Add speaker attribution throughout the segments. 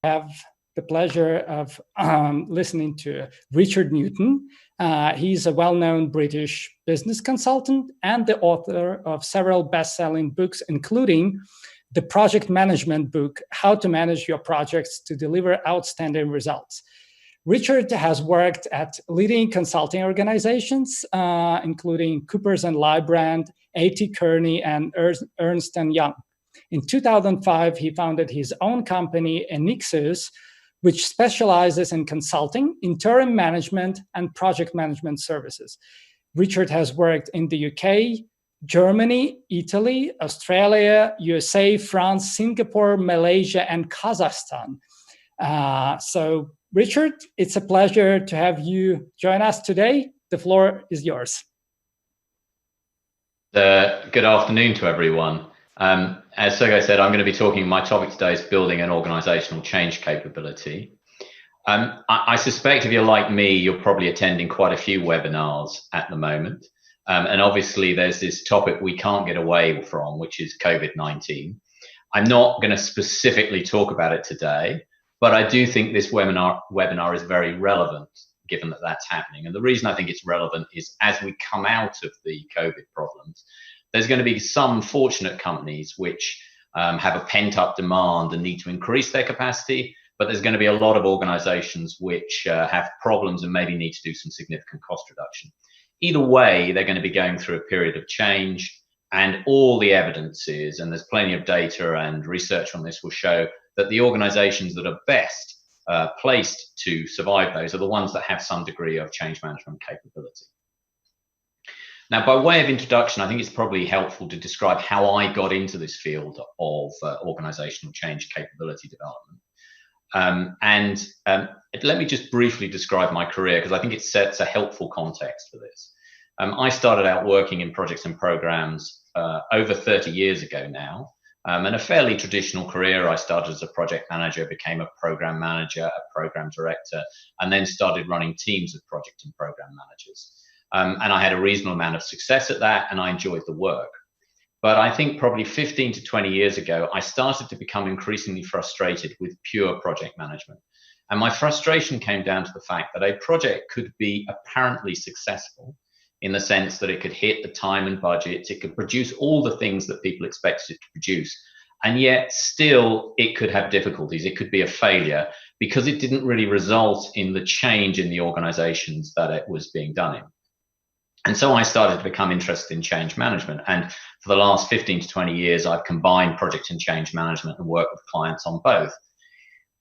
Speaker 1: have the pleasure of listening to Richard Newton. He's a well-known British business consultant and the author of several best-selling books, including the project management book, How to Manage Your Projects to Deliver Outstanding Results. Richard has worked at leading consulting organizations, including Coopers & Lybrand, A.T. Kearney, and Ernst & Young. In 2005, he founded his own company, Enixus, which specializes in consulting, interim management, and project management services. Richard has worked in the UK, Germany, Italy, Australia, USA, France, Singapore, Malaysia, and Kazakhstan. So, Richard, it's a pleasure to have you join us today. The floor is yours.
Speaker 2: Good afternoon to everyone. As Sergey said, I'm going to be talking, my topic today is building an organizational change capability. I suspect if you're like me, you're probably attending quite a few webinars at the moment. And obviously there's this topic we can't get away from, which is COVID-19. I'm not going to specifically talk about it today, but I do think this webinar is very relevant given that that's happening. And the reason I think it's relevant is as we come out of the COVID problems, there's going to be some fortunate companies which have a pent-up demand and need to increase their capacity, but there's going to be a lot of organizations which have problems and maybe need to do some significant cost reduction. Either way, they're going to be going through a period of change, and all the evidence is, and there's plenty of data and research on this, will show that the organizations that are best placed to survive those are the ones that have some degree of change management capability. Now, by way of introduction, I think it's probably helpful to describe how I got into this field of organizational change capability development. Let me just briefly describe my career, because I think it sets a helpful context for this. I started out working in projects and programs over 30 years ago now, and a fairly traditional career. I started as a project manager, became a program manager, a program director, and then started running teams of project and program managers. And I had a reasonable amount of success at that, and I enjoyed the work. But I think probably 15 to 20 years ago, I started to become increasingly frustrated with pure project management. And my frustration came down to the fact that a project could be apparently successful in the sense that it could hit the time and budget, it could produce all the things that people expected it to produce, and yet still it could have difficulties. It could be a failure because it didn't really result in the change in the organizations that it was being done in. And so I started to become interested in change management. And for the last 15 to 20 years, I've combined project and change management and worked with clients on both.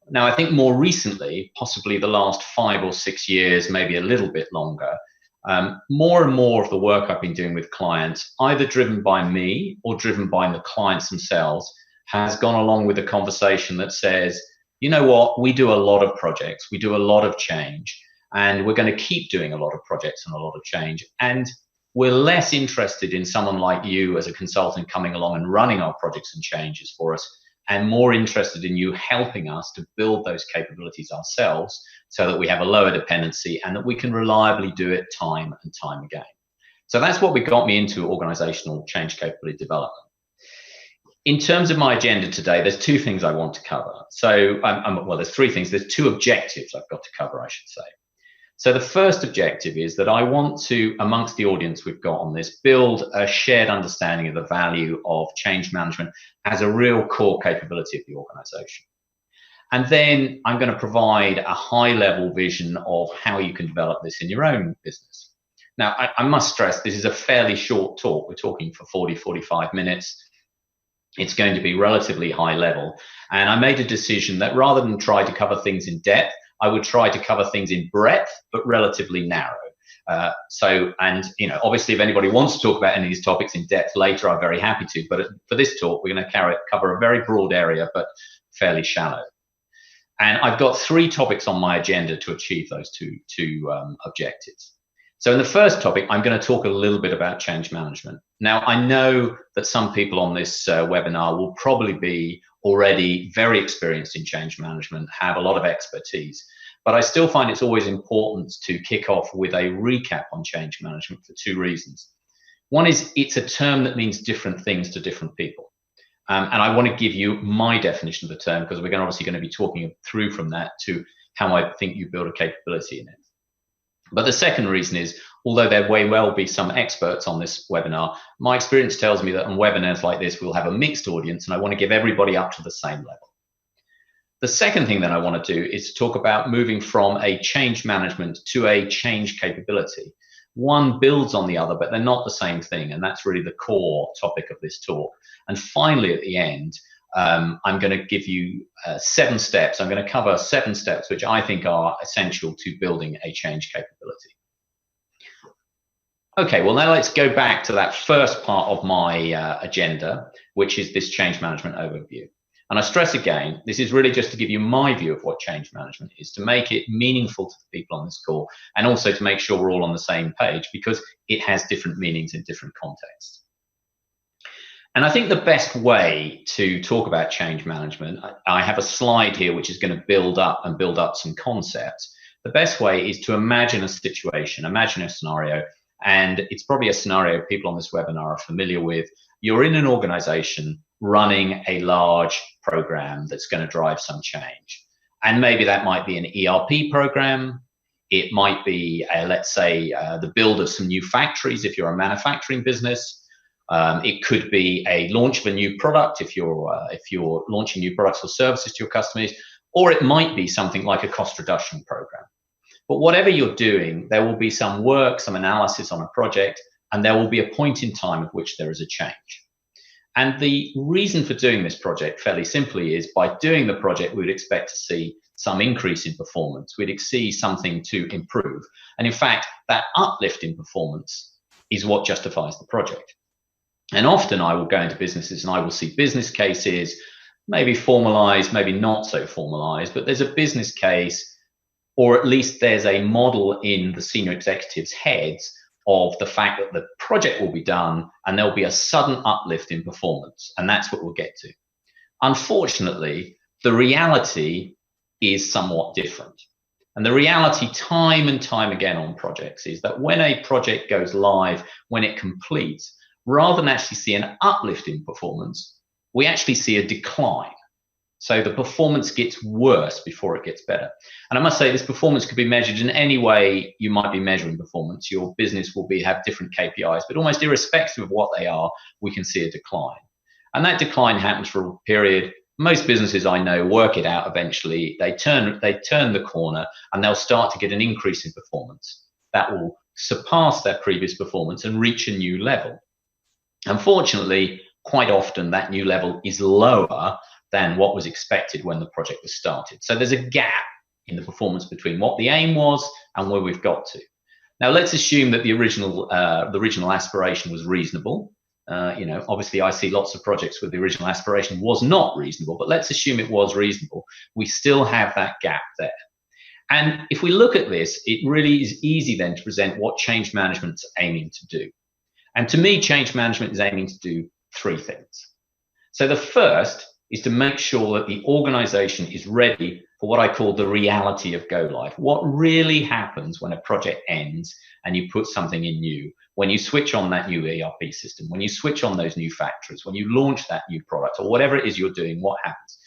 Speaker 2: Now, I think more recently, possibly the last 5 or 6 years, maybe a little bit longer, more and more of the work I've been doing with clients, either driven by me or driven by the clients themselves, has gone along with a conversation that says, you know what, we do a lot of projects, we do a lot of change, and we're going to keep doing a lot of projects and a lot of change. And we're less interested in someone like you as a consultant coming along and running our projects and changes for us, and more interested in you helping us to build those capabilities ourselves so that we have a lower dependency and that we can reliably do it time and time again. So that's what got me into organizational change capability development. In terms of my agenda today, there's 2 things I want to cover. So, well, there's 3 things. There's 2 objectives I've got to cover, I should say. So the first objective is that I want to, amongst the audience we've got on this, build a shared understanding of the value of change management as a real core capability of the organization. And then I'm going to provide a high-level vision of how you can develop this in your own business. Now, I must stress, this is a fairly short talk. We're talking for 40, 45 minutes. It's going to be relatively high level. And I made a decision that rather than try to cover things in depth, I would try to cover things in breadth, but relatively narrow. Obviously, if anybody wants to talk about any of these topics in depth later, I'm very happy to. But for this talk, we're going to cover a very broad area, but fairly shallow. And I've got 3 topics on my agenda to achieve those two objectives. So in the first topic, I'm going to talk a little bit about change management. Now, I know that some people on this webinar will probably be already very experienced in change management, have a lot of expertise, but I still find it's always important to kick off with a recap on change management for 2 reasons. One is it's a term that means different things to different people. And I want to give you my definition of the term, because we're obviously going to be talking through from that to how I think you build a capability in it. But the second reason is, although there may well be some experts on this webinar, my experience tells me that on webinars like this, we'll have a mixed audience, and I want to give everybody up to the same level. The second thing that I want to do is to talk about moving from a change management to a change capability. One builds on the other, but they're not the same thing, and that's really the core topic of this talk. And finally, at the end, I'm going to give you 7 steps. I'm going to cover 7 steps which I think are essential to building a change capability. Okay, well, now let's go back to that first part of my agenda, which is this change management overview. And I stress again, this is really just to give you my view of what change management is, to make it meaningful to the people on this call, and also to make sure we're all on the same page, because it has different meanings in different contexts. And I think the best way to talk about change management, I have a slide here which is going to build up some concepts. The best way is to imagine a situation, imagine a scenario, and it's probably a scenario people on this webinar are familiar with. You're in an organization running a large program that's going to drive some change. And maybe that might be an ERP program. It might be, let's say, the build of some new factories if you're a manufacturing business. It could be a launch of a new product if you're launching new products or services to your customers, or it might be something like a cost reduction program. But whatever you're doing, there will be some work, some analysis on a project, and there will be a point in time at which there is a change. And the reason for doing this project, fairly simply, is by doing the project, we would expect to see some increase in performance. We'd see something to improve. And in fact, that uplift in performance is what justifies the project. And often I will go into businesses and I will see business cases, maybe formalized, maybe not so formalized, but there's a business case, or at least there's a model in the senior executives' heads of the fact that the project will be done and there'll be a sudden uplift in performance. And that's what we'll get to. Unfortunately, the reality is somewhat different. And the reality time and time again on projects is that when a project goes live, when it completes, rather than actually see an uplift in performance, we actually see a decline. So the performance gets worse before it gets better. And I must say, this performance could be measured in any way you might be measuring performance. Your business will have different KPIs, but almost irrespective of what they are, we can see a decline. And that decline happens for a period. Most businesses I know work it out eventually. They turn the corner and they'll start to get an increase in performance that will surpass their previous performance and reach a new level. Unfortunately, quite often that new level is lower than what was expected when the project was started. So there's a gap in the performance between what the aim was and where we've got to. Now let's assume that the original aspiration was reasonable. Obviously I see lots of projects where the original aspiration was not reasonable, but let's assume it was reasonable. We still have that gap there. And if we look at this, it really is easy then to present what change management's aiming to do. And to me, change management is aiming to do 3 things. So the first is to make sure that the organization is ready for what I call the reality of go live. What really happens when a project ends and you put something in new, when you switch on that new ERP system, when you switch on those new factories, when you launch that new product, or whatever it is you're doing, what happens?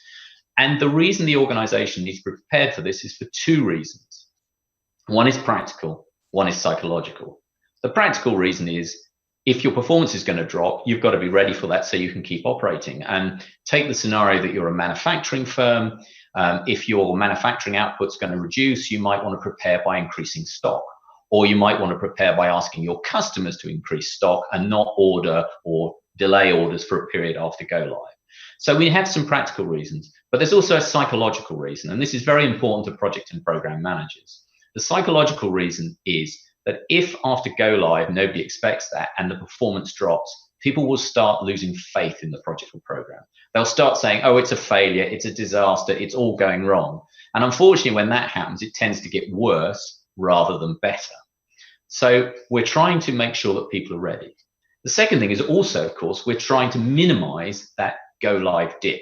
Speaker 2: And the reason the organization needs to be prepared for this is for 2 reasons. One is practical, one is psychological. The practical reason is, if your performance is going to drop, you've got to be ready for that so you can keep operating. And take the scenario that you're a manufacturing firm. If your manufacturing output's going to reduce, you might want to prepare by increasing stock, or you might want to prepare by asking your customers to increase stock and not order or delay orders for a period after go live. So we have some practical reasons, but there's also a psychological reason, and this is very important to project and program managers. The psychological reason is that if after go live nobody expects that and the performance drops, people will start losing faith in the project or program. They'll start saying, oh, it's a failure, it's a disaster, it's all going wrong. And unfortunately, when that happens, it tends to get worse rather than better. So we're trying to make sure that people are ready. The second thing is also, of course, we're trying to minimize that go live dip.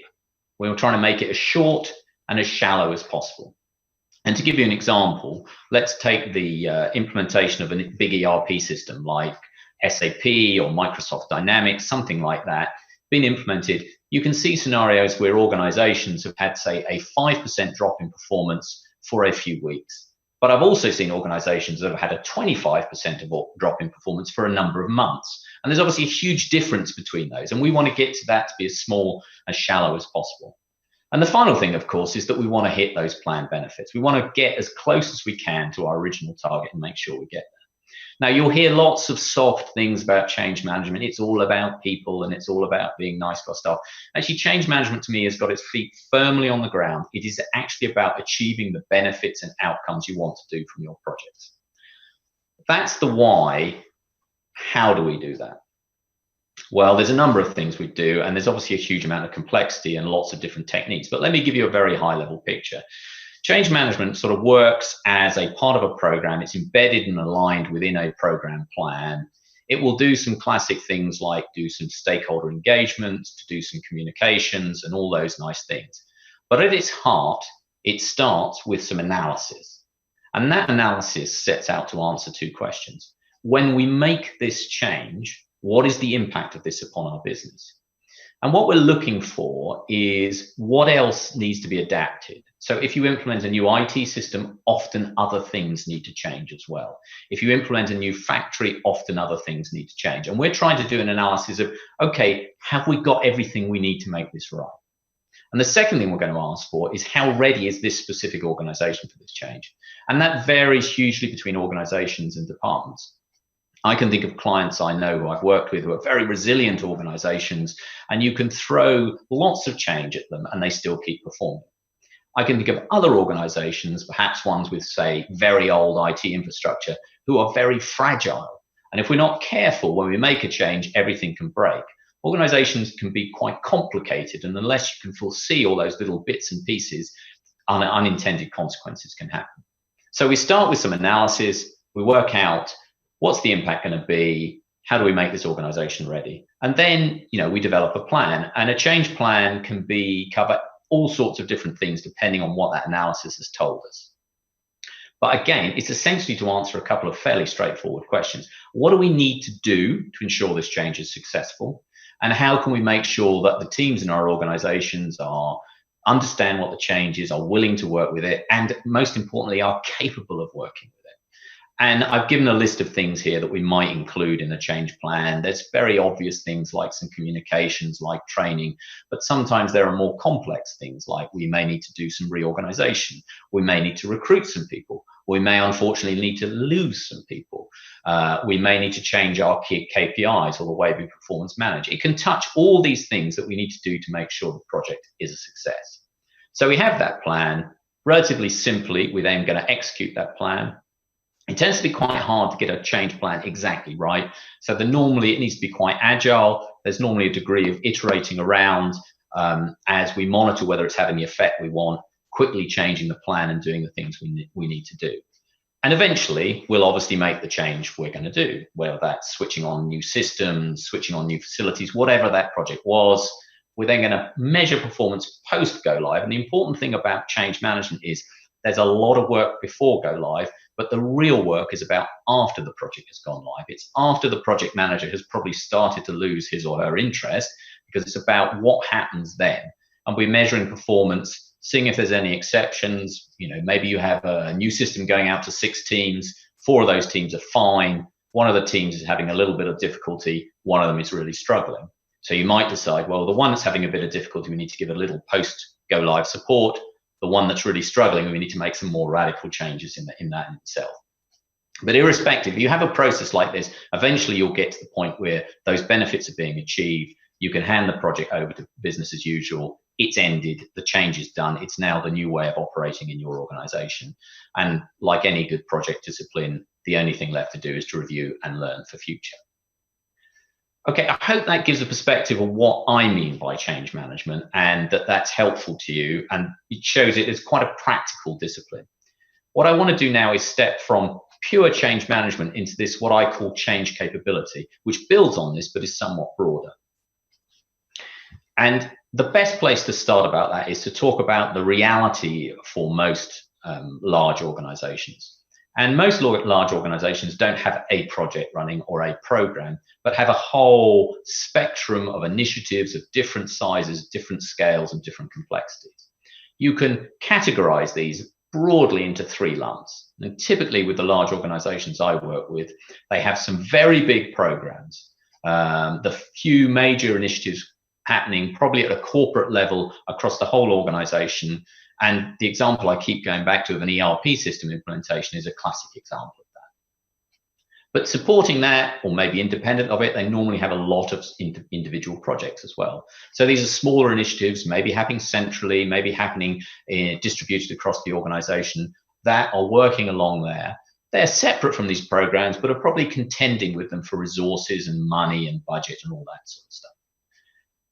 Speaker 2: We're trying to make it as short and as shallow as possible. And to give you an example, let's take the implementation of a big ERP system like SAP or Microsoft Dynamics, something like that, been implemented. you can see scenarios where organizations have had, say, a 5% drop in performance for a few weeks. But I've also seen organizations that have had a 25% drop in performance for a number of months. And there's obviously a huge difference between those. And we want to get to that to be as small, as shallow as possible. And the final thing, of course, is that we want to hit those planned benefits. We want to get as close as we can to our original target and make sure we get there. Now, you'll hear lots of soft things about change management. It's all about people and it's all about being nice to our staff. Actually, change management to me has got its feet firmly on the ground. It is actually about achieving the benefits and outcomes you want to do from your projects. That's the why. How do we do that? Well, there's a number of things we do, and there's obviously a huge amount of complexity and lots of different techniques. But let me give you a very high-level picture. Change management sort of works as a part of a program. It's embedded and aligned within a program plan. It will do some classic things like do some stakeholder engagement, to do some communications and all those nice things. But at its heart, it starts with some analysis. And that analysis sets out to answer two questions. When we make this change, what is the impact of this upon our business? And what we're looking for is what else needs to be adapted. So if you implement a new IT system, often other things need to change as well. If you implement a new factory, often other things need to change. And we're trying to do an analysis of, okay, have we got everything we need to make this right? And the second thing we're going to ask for is how ready is this specific organization for this change? And that varies hugely between organizations and departments. I can think of clients I know who I've worked with who are very resilient organizations, and you can throw lots of change at them and they still keep performing. I can think of other organizations, perhaps ones with, say, very old IT infrastructure, who are very fragile. And if we're not careful, when we make a change, everything can break. Organizations can be quite complicated, and unless you can foresee all those little bits and pieces, unintended consequences can happen. So we start with some analysis, we work out what's the impact going to be, how do we make this organization ready? And then, we develop a plan, and a change plan can cover all sorts of different things depending on what that analysis has told us. But again, it's essentially to answer a couple of fairly straightforward questions. What do we need to do to ensure this change is successful? And how can we make sure that the teams in our organizations understand what the change is, are willing to work with it, and most importantly, are capable of working with it? And I've given a list of things here that we might include in a change plan. There's very obvious things like some communications, like training, but sometimes there are more complex things like we may need to do some reorganization. We may need to recruit some people. We may unfortunately need to lose some people. We may need to change our key KPIs or the way we performance manage. It can touch all these things that we need to do to make sure the project is a success. So we have that plan. Relatively simply, we're then going to execute that plan. It tends to be quite hard to get a change plan exactly right. So normally it needs to be quite agile. There's normally a degree of iterating around as we monitor whether it's having the effect we want, quickly changing the plan and doing the things we need to do. And eventually we'll obviously make the change we're going to do, whether that's switching on new systems, switching on new facilities, whatever that project was. We're then going to measure performance post go live. And the important thing about change management is there's a lot of work before go live, but the real work is about after the project has gone live. It's after the project manager has probably started to lose his or her interest, because it's about what happens then. And we're measuring performance, seeing if there's any exceptions. Maybe you have a new system going out to 6 teams. 4 of those teams are fine. One of the teams is having a little bit of difficulty. One of them is really struggling. So you might decide, well, the one that's having a bit of difficulty, we need to give a little post go live support. The one that's really struggling, we need to make some more radical changes in that in itself. But irrespective, if you have a process like this, eventually you'll get to the point where those benefits are being achieved. You can hand the project over to business as usual. It's ended. The change is done. It's now the new way of operating in your organization. And like any good project discipline, the only thing left to do is to review and learn for future. Okay, I hope that gives a perspective of what I mean by change management, and that's helpful to you, and it shows it as quite a practical discipline. What I want to do now is step from pure change management into this, what I call change capability, which builds on this but is somewhat broader. And the best place to start about that is to talk about the reality for most large organizations. And most large organizations don't have a project running or a program, but have a whole spectrum of initiatives of different sizes, different scales, and different complexities. You can categorize these broadly into three lumps. And typically with the large organizations I work with, they have some very big programs, the few major initiatives happening probably at a corporate level across the whole organization. And the example I keep going back to of an ERP system implementation is a classic example of that. But supporting that, or maybe independent of it, they normally have a lot of individual projects as well. So these are smaller initiatives, maybe happening centrally, maybe happening distributed across the organization, that are working along there. They're separate from these programs, but are probably contending with them for resources and money and budget and all that sort of stuff.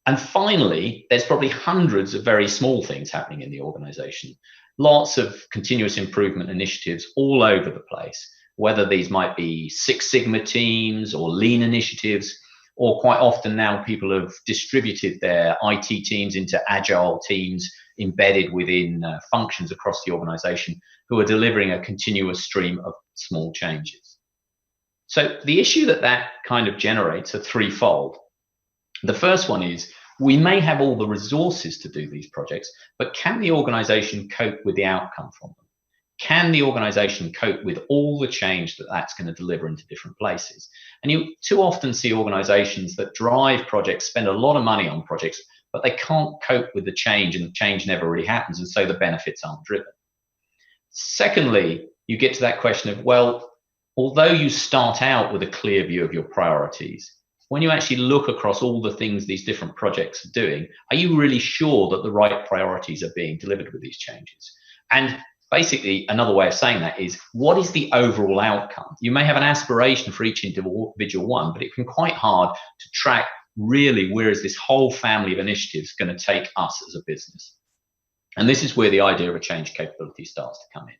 Speaker 2: And finally, there's probably hundreds of very small things happening in the organization. Lots of continuous improvement initiatives all over the place, whether these might be Six Sigma teams or lean initiatives, or quite often now people have distributed their IT teams into agile teams embedded within functions across the organization who are delivering a continuous stream of small changes. So the issue that kind of generates are threefold. The first one is we may have all the resources to do these projects, but can the organization cope with the outcome from them? Can the organization cope with all the change that's going to deliver into different places? And you too often see organizations that drive projects, spend a lot of money on projects, but they can't cope with the change, and the change never really happens, and so the benefits aren't driven. Secondly, you get to that question of, well, although you start out with a clear view of your priorities, when you actually look across all the things these different projects are doing, are you really sure that the right priorities are being delivered with these changes? And basically, another way of saying that is, what is the overall outcome? You may have an aspiration for each individual one, but it can be quite hard to track really where is this whole family of initiatives going to take us as a business. And this is where the idea of a change capability starts to come in.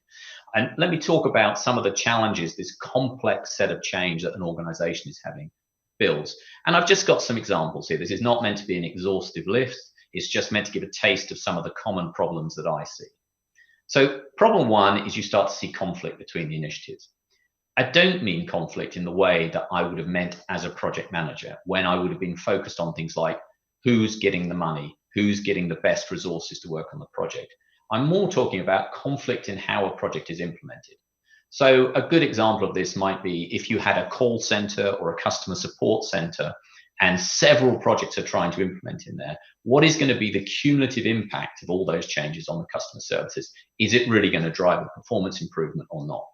Speaker 2: And let me talk about some of the challenges this complex set of change that an organization is having builds. And I've just got some examples here. This is not meant to be an exhaustive list. It's just meant to give a taste of some of the common problems that I see. So problem one is you start to see conflict between the initiatives. I don't mean conflict in the way that I would have meant as a project manager, when I would have been focused on things like who's getting the money, who's getting the best resources to work on the project. I'm more talking about conflict in how a project is implemented. So a good example of this might be if you had a call center or a customer support center and several projects are trying to implement in there, what is going to be the cumulative impact of all those changes on the customer services? Is it really going to drive a performance improvement or not?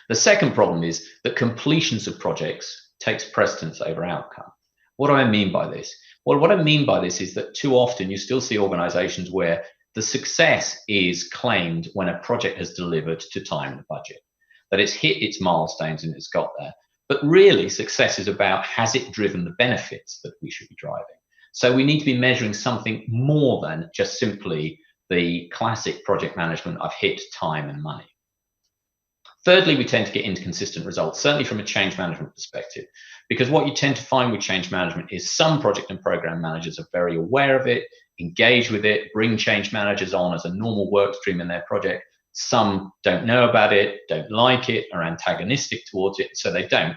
Speaker 2: The second problem is that completions of projects takes precedence over outcome. What do I mean by this? Well, what I mean by this is that too often you still see organizations where the success is claimed when a project has delivered to time and budget, that it's hit its milestones and it's got there. But really, success is about, has it driven the benefits that we should be driving? So we need to be measuring something more than just simply the classic project management of hit time and money. Thirdly, we tend to get inconsistent results, certainly from a change management perspective, because what you tend to find with change management is some project and program managers are very aware of it, engage with it, bring change managers on as a normal work stream in their project. Some don't know about it, don't like it, are antagonistic towards it, so they don't.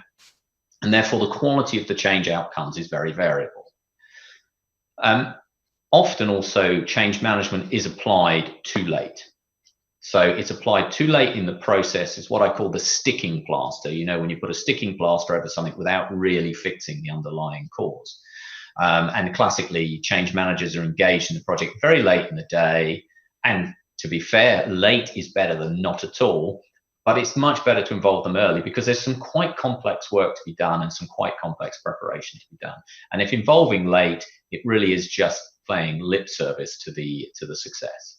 Speaker 2: And therefore, the quality of the change outcomes is very variable. Often also, change management is applied too late. So it's applied too late in the process. It's what I call the sticking plaster. You know, when you put a sticking plaster over something without really fixing the underlying cause. And classically, change managers are engaged in the project very late in the day. And to be fair, late is better than not at all. But it's much better to involve them early because there's some quite complex work to be done and some quite complex preparation to be done. And if involving late, it really is just playing lip service to the success.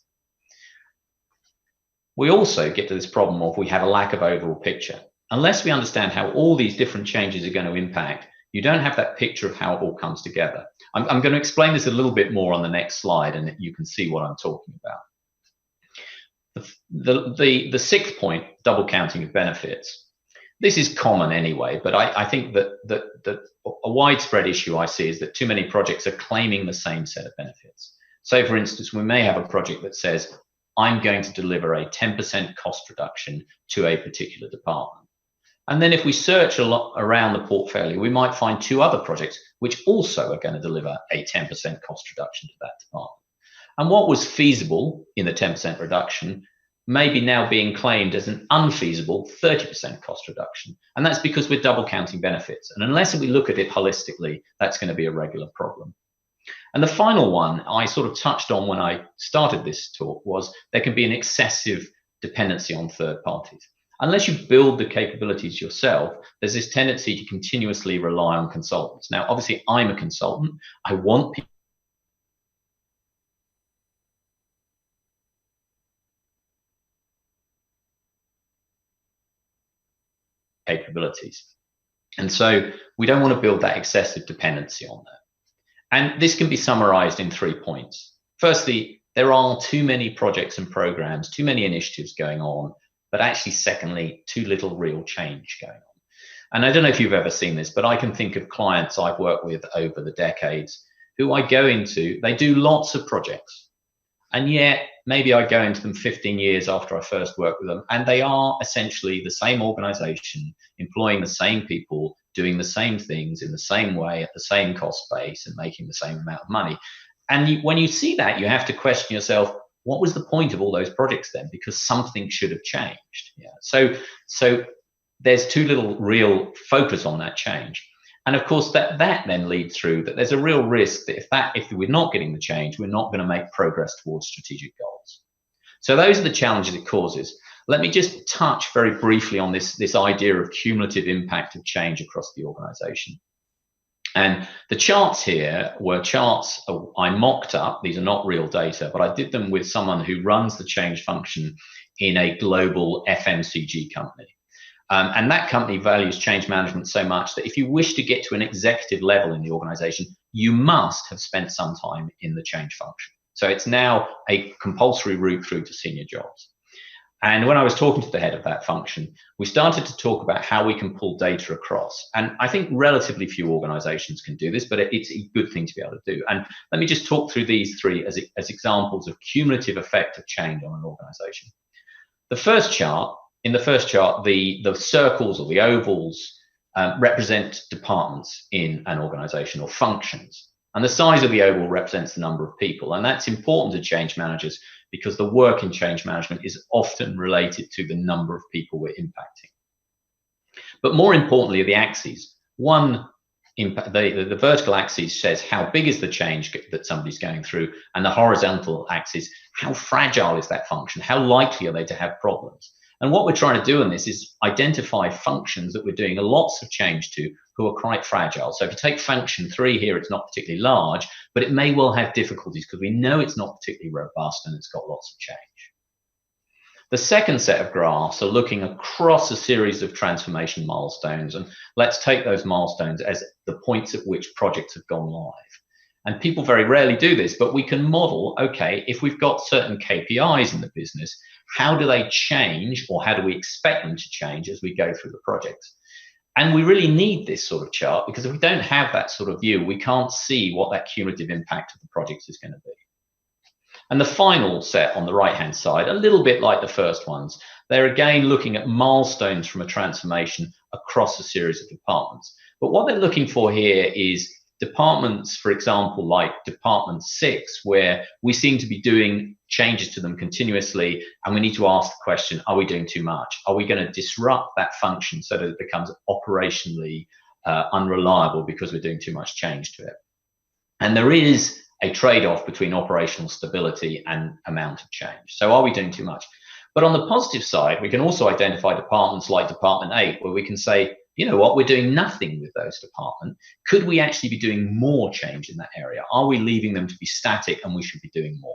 Speaker 2: We also get to this problem of we have a lack of overall picture. Unless we understand how all these different changes are going to impact, you don't have that picture of how it all comes together. I'm going to explain this a little bit more on the next slide, and you can see what I'm talking about. The sixth point, double counting of benefits. This is common anyway, but I think that a widespread issue I see is that too many projects are claiming the same set of benefits. So for instance, we may have a project that says, I'm going to deliver a 10% cost reduction to a particular department. And then if we search a lot around the portfolio, we might find 2 other projects which also are going to deliver a 10% cost reduction to that department. And what was feasible in the 10% reduction may be now being claimed as an unfeasible 30% cost reduction. And that's because we're double counting benefits. And unless we look at it holistically, that's going to be a regular problem. And the final one I sort of touched on when I started this talk was there can be an excessive dependency on third parties. Unless you build the capabilities yourself, there's this tendency to continuously rely on consultants. Now, obviously, I'm a consultant. I want people capabilities. And so we don't want to build that excessive dependency on that. And this can be summarized in 3 points. Firstly, there are too many projects and programs, too many initiatives going on, but actually, secondly, too little real change going on. And I don't know if you've ever seen this, but I can think of clients I've worked with over the decades who I go into, they do lots of projects. And yet, maybe I go into them 15 years after I first worked with them, and they are essentially the same organization, employing the same people, doing the same things in the same way at the same cost base and making the same amount of money. And when you see that, you have to question yourself, what was the point of all those projects then? Because something should have changed. Yeah. So there's too little real focus on that change. And of course, that then leads through that there's a real risk that if we're not getting the change, we're not going to make progress towards strategic goals. So those are the challenges it causes. Let me just touch very briefly on this idea of cumulative impact of change across the organization. And the charts here were charts I mocked up. These are not real data, but I did them with someone who runs the change function in a global FMCG company. And that company values change management so much that if you wish to get to an executive level in the organization, you must have spent some time in the change function. So it's now a compulsory route through to senior jobs. And when I was talking to the head of that function, we started to talk about how we can pull data across. And I think relatively few organizations can do this, but it's a good thing to be able to do. And let me just talk through these 3 as examples of cumulative effect of change on an organization. In the first chart, the circles or the ovals represent departments in an organization or functions. And the size of the oval represents the number of people. And that's important to change managers because the work in change management is often related to the number of people we're impacting. But more importantly, the axes. The vertical axis says how big is the change that somebody's going through, and the horizontal axis, how fragile is that function? How likely are they to have problems? And what we're trying to do in this is identify functions that we're doing lots of change to who are quite fragile. So if you take function 3 here, it's not particularly large, but it may well have difficulties because we know it's not particularly robust and it's got lots of change. The second set of graphs are looking across a series of transformation milestones. And let's take those milestones as the points at which projects have gone live. And people very rarely do this, but we can model, okay, if we've got certain KPIs in the business, how do they change or how do we expect them to change as we go through the projects? And we really need this sort of chart because if we don't have that sort of view, we can't see what that cumulative impact of the project is going to be. And the final set on the right-hand side, a little bit like the first ones, they're again looking at milestones from a transformation across a series of departments. But what they're looking for here is departments, for example, like Department 6, where we seem to be doing changes to them continuously, and we need to ask the question, are we doing too much? Are we going to disrupt that function so that it becomes operationally unreliable because we're doing too much change to it? And there is a trade-off between operational stability and amount of change. So are we doing too much? But on the positive side, we can also identify departments like Department 8, where we can say, you know what, we're doing nothing with those departments. Could we actually be doing more change in that area? Are we leaving them to be static and we should be doing more?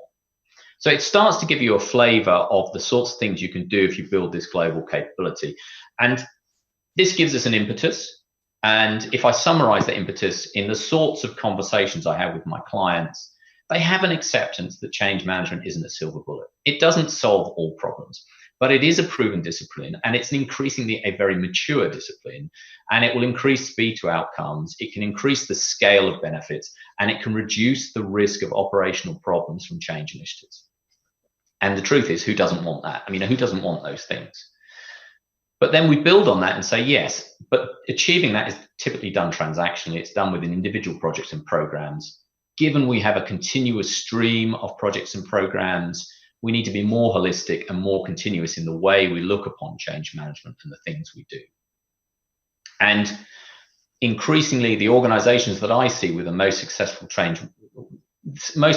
Speaker 2: So it starts to give you a flavor of the sorts of things you can do if you build this global capability. And this gives us an impetus. And if I summarize the impetus in the sorts of conversations I have with my clients, they have an acceptance that change management isn't a silver bullet. It doesn't solve all problems, but it is a proven discipline, and it's increasingly a very mature discipline, and it will increase speed to outcomes. It can increase the scale of benefits, and it can reduce the risk of operational problems from change initiatives. And the truth is, who doesn't want that? I mean, who doesn't want those things? But then we build on that and say, yes, but achieving that is typically done transactionally. It's done within individual projects and programs. Given we have a continuous stream of projects and programs, we need to be more holistic and more continuous in the way we look upon change management and the things we do. And increasingly, the organizations that I see with the most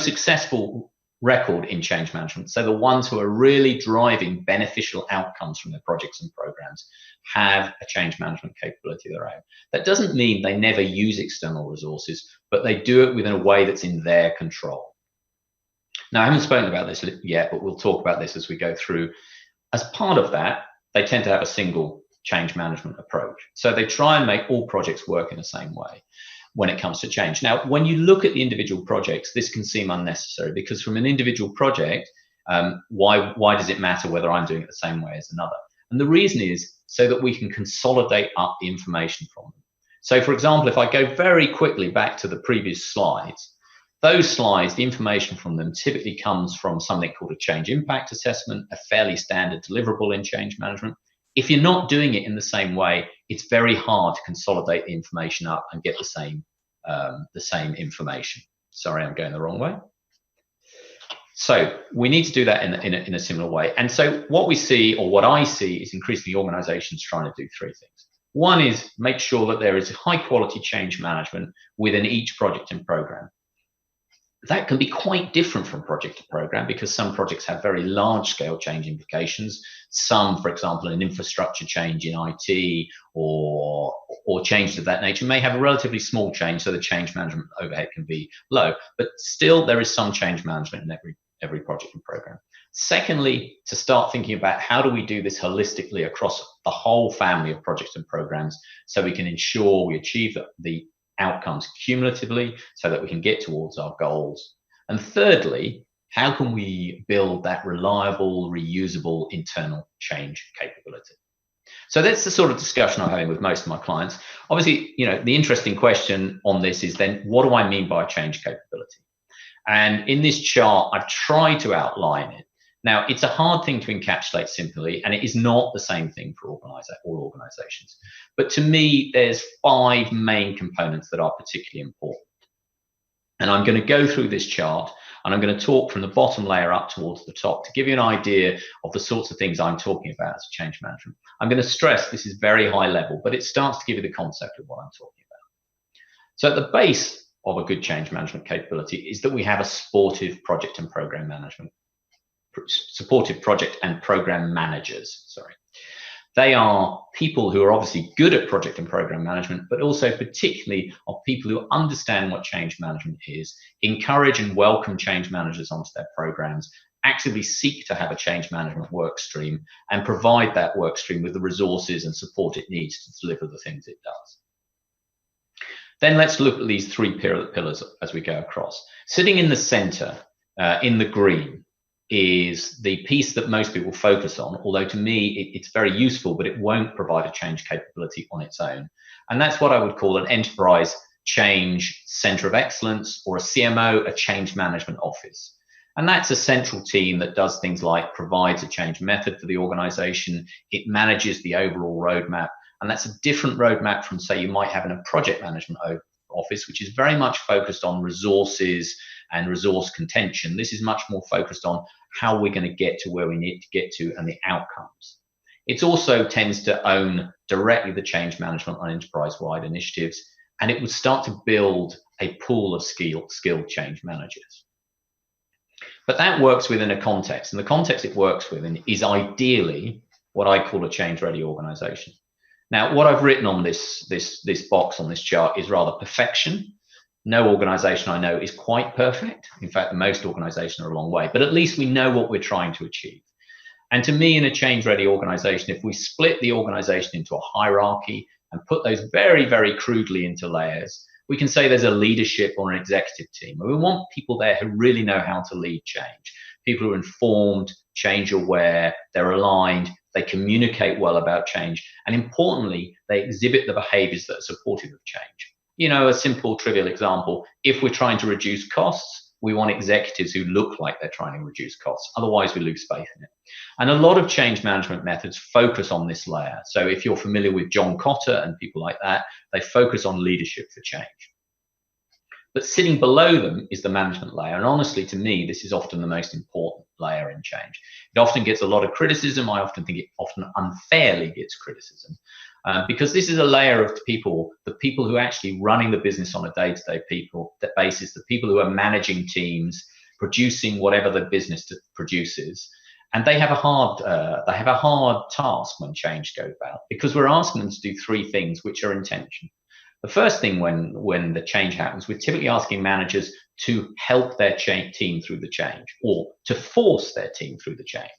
Speaker 2: successful record in change management, so the ones who are really driving beneficial outcomes from their projects and programs, have a change management capability of their own. That doesn't mean they never use external resources, but they do it within a way that's in their control. Now, I haven't spoken about this yet, but we'll talk about this as we go through. As part of that, they tend to have a single change management approach. So they try and make all projects work in the same way when it comes to change. Now, when you look at the individual projects, this can seem unnecessary, because from an individual project, why does it matter whether I'm doing it the same way as another? And the reason is so that we can consolidate up the information from them. So, for example, if I go very quickly back to the previous slides, those slides, the information from them typically comes from something called a change impact assessment, a fairly standard deliverable in change management. If you're not doing it in the same way, it's very hard to consolidate the information up and get the same information. Sorry, I'm going the wrong way. So we need to do that in a similar way. And so what we see, or what I see, is increasingly organizations trying to do three things. One is make sure that there is high quality change management within each project and program. That can be quite different from project to program, because some projects have very large scale change implications. Some, for example, an infrastructure change in IT or change of that nature may have a relatively small change, so the change management overhead can be low. But still, there is some change management in every project and program. Secondly, to start thinking about how do we do this holistically across the whole family of projects and programs, so we can ensure we achieve the outcomes cumulatively, so that we can get towards our goals. And thirdly, how can we build that reliable, reusable internal change capability? So that's the sort of discussion I'm having with most of my clients. Obviously, the interesting question on this is then, what do I mean by change capability? And in this chart, I've tried to outline it. Now, it's a hard thing to encapsulate simply, and it is not the same thing for all organizations. But to me, there's 5 main components that are particularly important. And I'm going to go through this chart, and I'm going to talk from the bottom layer up towards the top to give you an idea of the sorts of things I'm talking about as change management. I'm going to stress this is very high level, but it starts to give you the concept of what I'm talking about. So at the base of a good change management capability is that we have a supportive project and program management. Supportive project and program managers, sorry. They are people who are obviously good at project and program management, but also particularly are people who understand what change management is, encourage and welcome change managers onto their programs, actively seek to have a change management work stream, and provide that work stream with the resources and support it needs to deliver the things it does. Then let's look at these 3 pillars as we go across. Sitting in the center, in the green, is the piece that most people focus on, although to me it's very useful, but it won't provide a change capability on its own. And that's what I would call an enterprise change center of excellence, or a CMO, a change management office. And that's a central team that does things like provides a change method for the organization. It manages the overall roadmap. And that's a different roadmap from, say, you might have in a project management office, which is very much focused on resources and resource contention. This is much more focused on how we're going to get to where we need to get to and the outcomes. It also tends to own directly the change management on enterprise-wide initiatives, and it would start to build a pool of skilled change managers. But that works within a context, and the context it works within is ideally what I call a change-ready organization. Now, what I've written on this box on this chart is rather perfection. No organization I know is quite perfect. In fact, most organizations are a long way, but at least we know what we're trying to achieve. And to me, in a change-ready organization, if we split the organization into a hierarchy and put those very, very crudely into layers, we can say there's a leadership or an executive team. We want people there who really know how to lead change. People who are informed, change-aware, they're aligned, they communicate well about change, and importantly, they exhibit the behaviors that are supportive of change. A simple, trivial example, if we're trying to reduce costs, We want executives who look like they're trying to reduce costs. Otherwise, we lose faith in it. And a lot of change management methods focus on this layer. So if you're familiar with John Cotter and people like that, they focus on leadership for change. But sitting below them is the management layer. And honestly, to me, this is often the most important layer in change. It often gets a lot of criticism. I often think it often unfairly gets criticism. Because this is a layer of people, the people who are actually running the business on a day-to-day basis, the people who are managing teams, producing whatever the business produces, and they have a hard task when change goes about, because we're asking them to do three things which are intention. The first thing when the change happens, we're typically asking managers to help their team through the change, or to force their team through the change.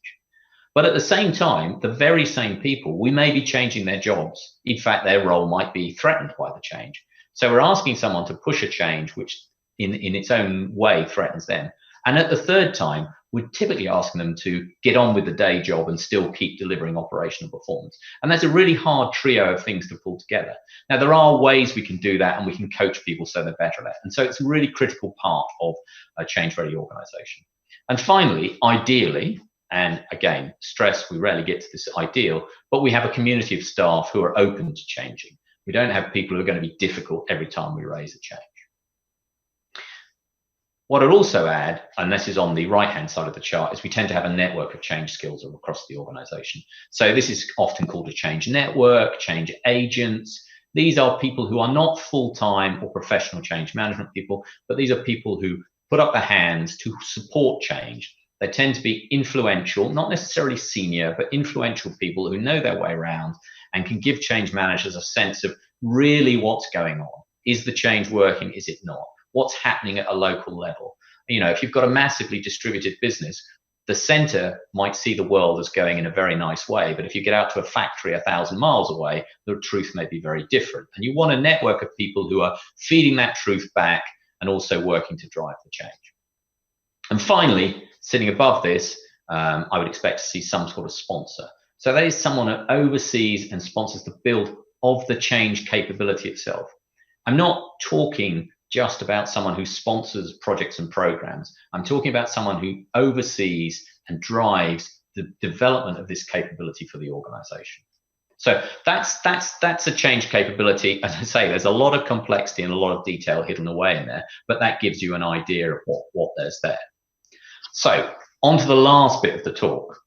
Speaker 2: But at the same time, the very same people, we may be changing their jobs. In fact, their role might be threatened by the change. So we're asking someone to push a change which in its own way threatens them. And at the third time, we're typically asking them to get on with the day job and still keep delivering operational performance. And that's a really hard trio of things to pull together. Now, there are ways we can do that, and we can coach people so they're better at it. And so it's a really critical part of a change-ready organization. And finally, ideally, and again, stress, we rarely get to this ideal, but we have a community of staff who are open to changing. We don't have people who are going to be difficult every time we raise a change. What I'd also add, and this is on the right-hand side of the chart, is we tend to have a network of change skills across the organization. So this is often called a change network, change agents. These are people who are not full-time or professional change management people, but these are people who put up their hands to support change. They tend to be influential, not necessarily senior, but influential people who know their way around and can give change managers a sense of really what's going on. Is the change working? Is it not? What's happening at a local level? You know, if you've got a massively distributed business, the center might see the world as going in a very nice way. But if you get out to a factory 1,000 miles away, the truth may be very different. And you want a network of people who are feeding that truth back and also working to drive the change. And finally, sitting above this, I would expect to see some sort of sponsor. So that is someone who oversees and sponsors the build of the change capability itself. I'm not talking just about someone who sponsors projects and programs. I'm talking about someone who oversees and drives the development of this capability for the organization. So that's a change capability. As I say, there's a lot of complexity and a lot of detail hidden away in there, but that gives you an idea of what there's there. So on to the last bit of the talk.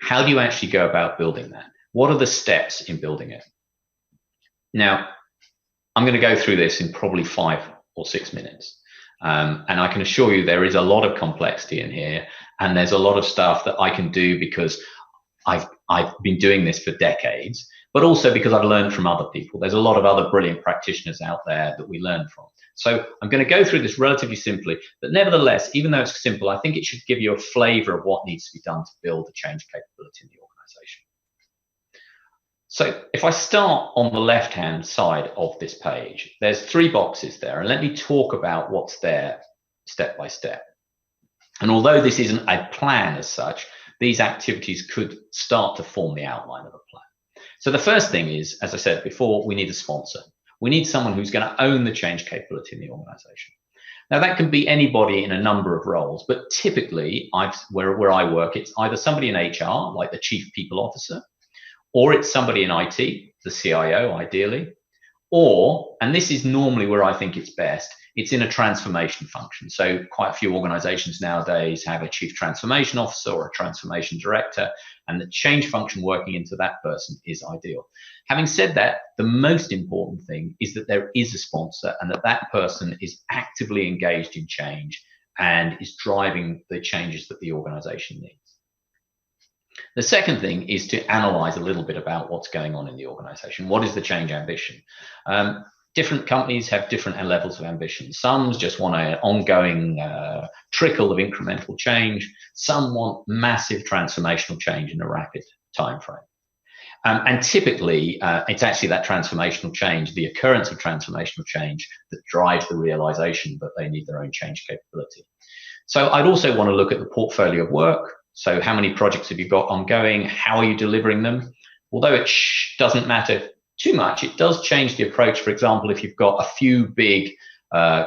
Speaker 2: How do you actually go about building that? What are the steps in building it? Now, I'm going to go through this in probably 5 or 6 minutes. And I can assure you there is a lot of complexity in here, and there's a lot of stuff that I can do because I've been doing this for decades, but also because I've learned from other people. There's a lot of other brilliant practitioners out there that we learn from. So I'm going to go through this relatively simply, but nevertheless, even though it's simple, I think it should give you a flavor of what needs to be done to build the change capability in the organization. So if I start on the left-hand side of this page, there's 3 boxes there, and let me talk about what's there step by step. And although this isn't a plan as such, these activities could start to form the outline of a plan. So the first thing is, as I said before, we need a sponsor. We need someone who's going to own the change capability in the organization. Now, that can be anybody in a number of roles, but typically, where I work, it's either somebody in HR, like the chief people officer, or it's somebody in IT, the CIO, ideally, or, and this is normally where I think it's best, it's in a transformation function. So quite a few organizations nowadays have a chief transformation officer or a transformation director, and the change function working into that person is ideal. Having said that, the most important thing is that there is a sponsor and that person is actively engaged in change and is driving the changes that the organization needs. The second thing is to analyze a little bit about what's going on in the organization. What is the change ambition? Different companies have different levels of ambition. Some just want an ongoing trickle of incremental change. Some want massive transformational change in a rapid time frame. And typically, it's actually that transformational change, the occurrence of transformational change, that drives the realization that they need their own change capability. So I'd also want to look at the portfolio of work. So how many projects have you got ongoing? How are you delivering them? Although it doesn't matter too much, it does change the approach. For example, if you've got a few big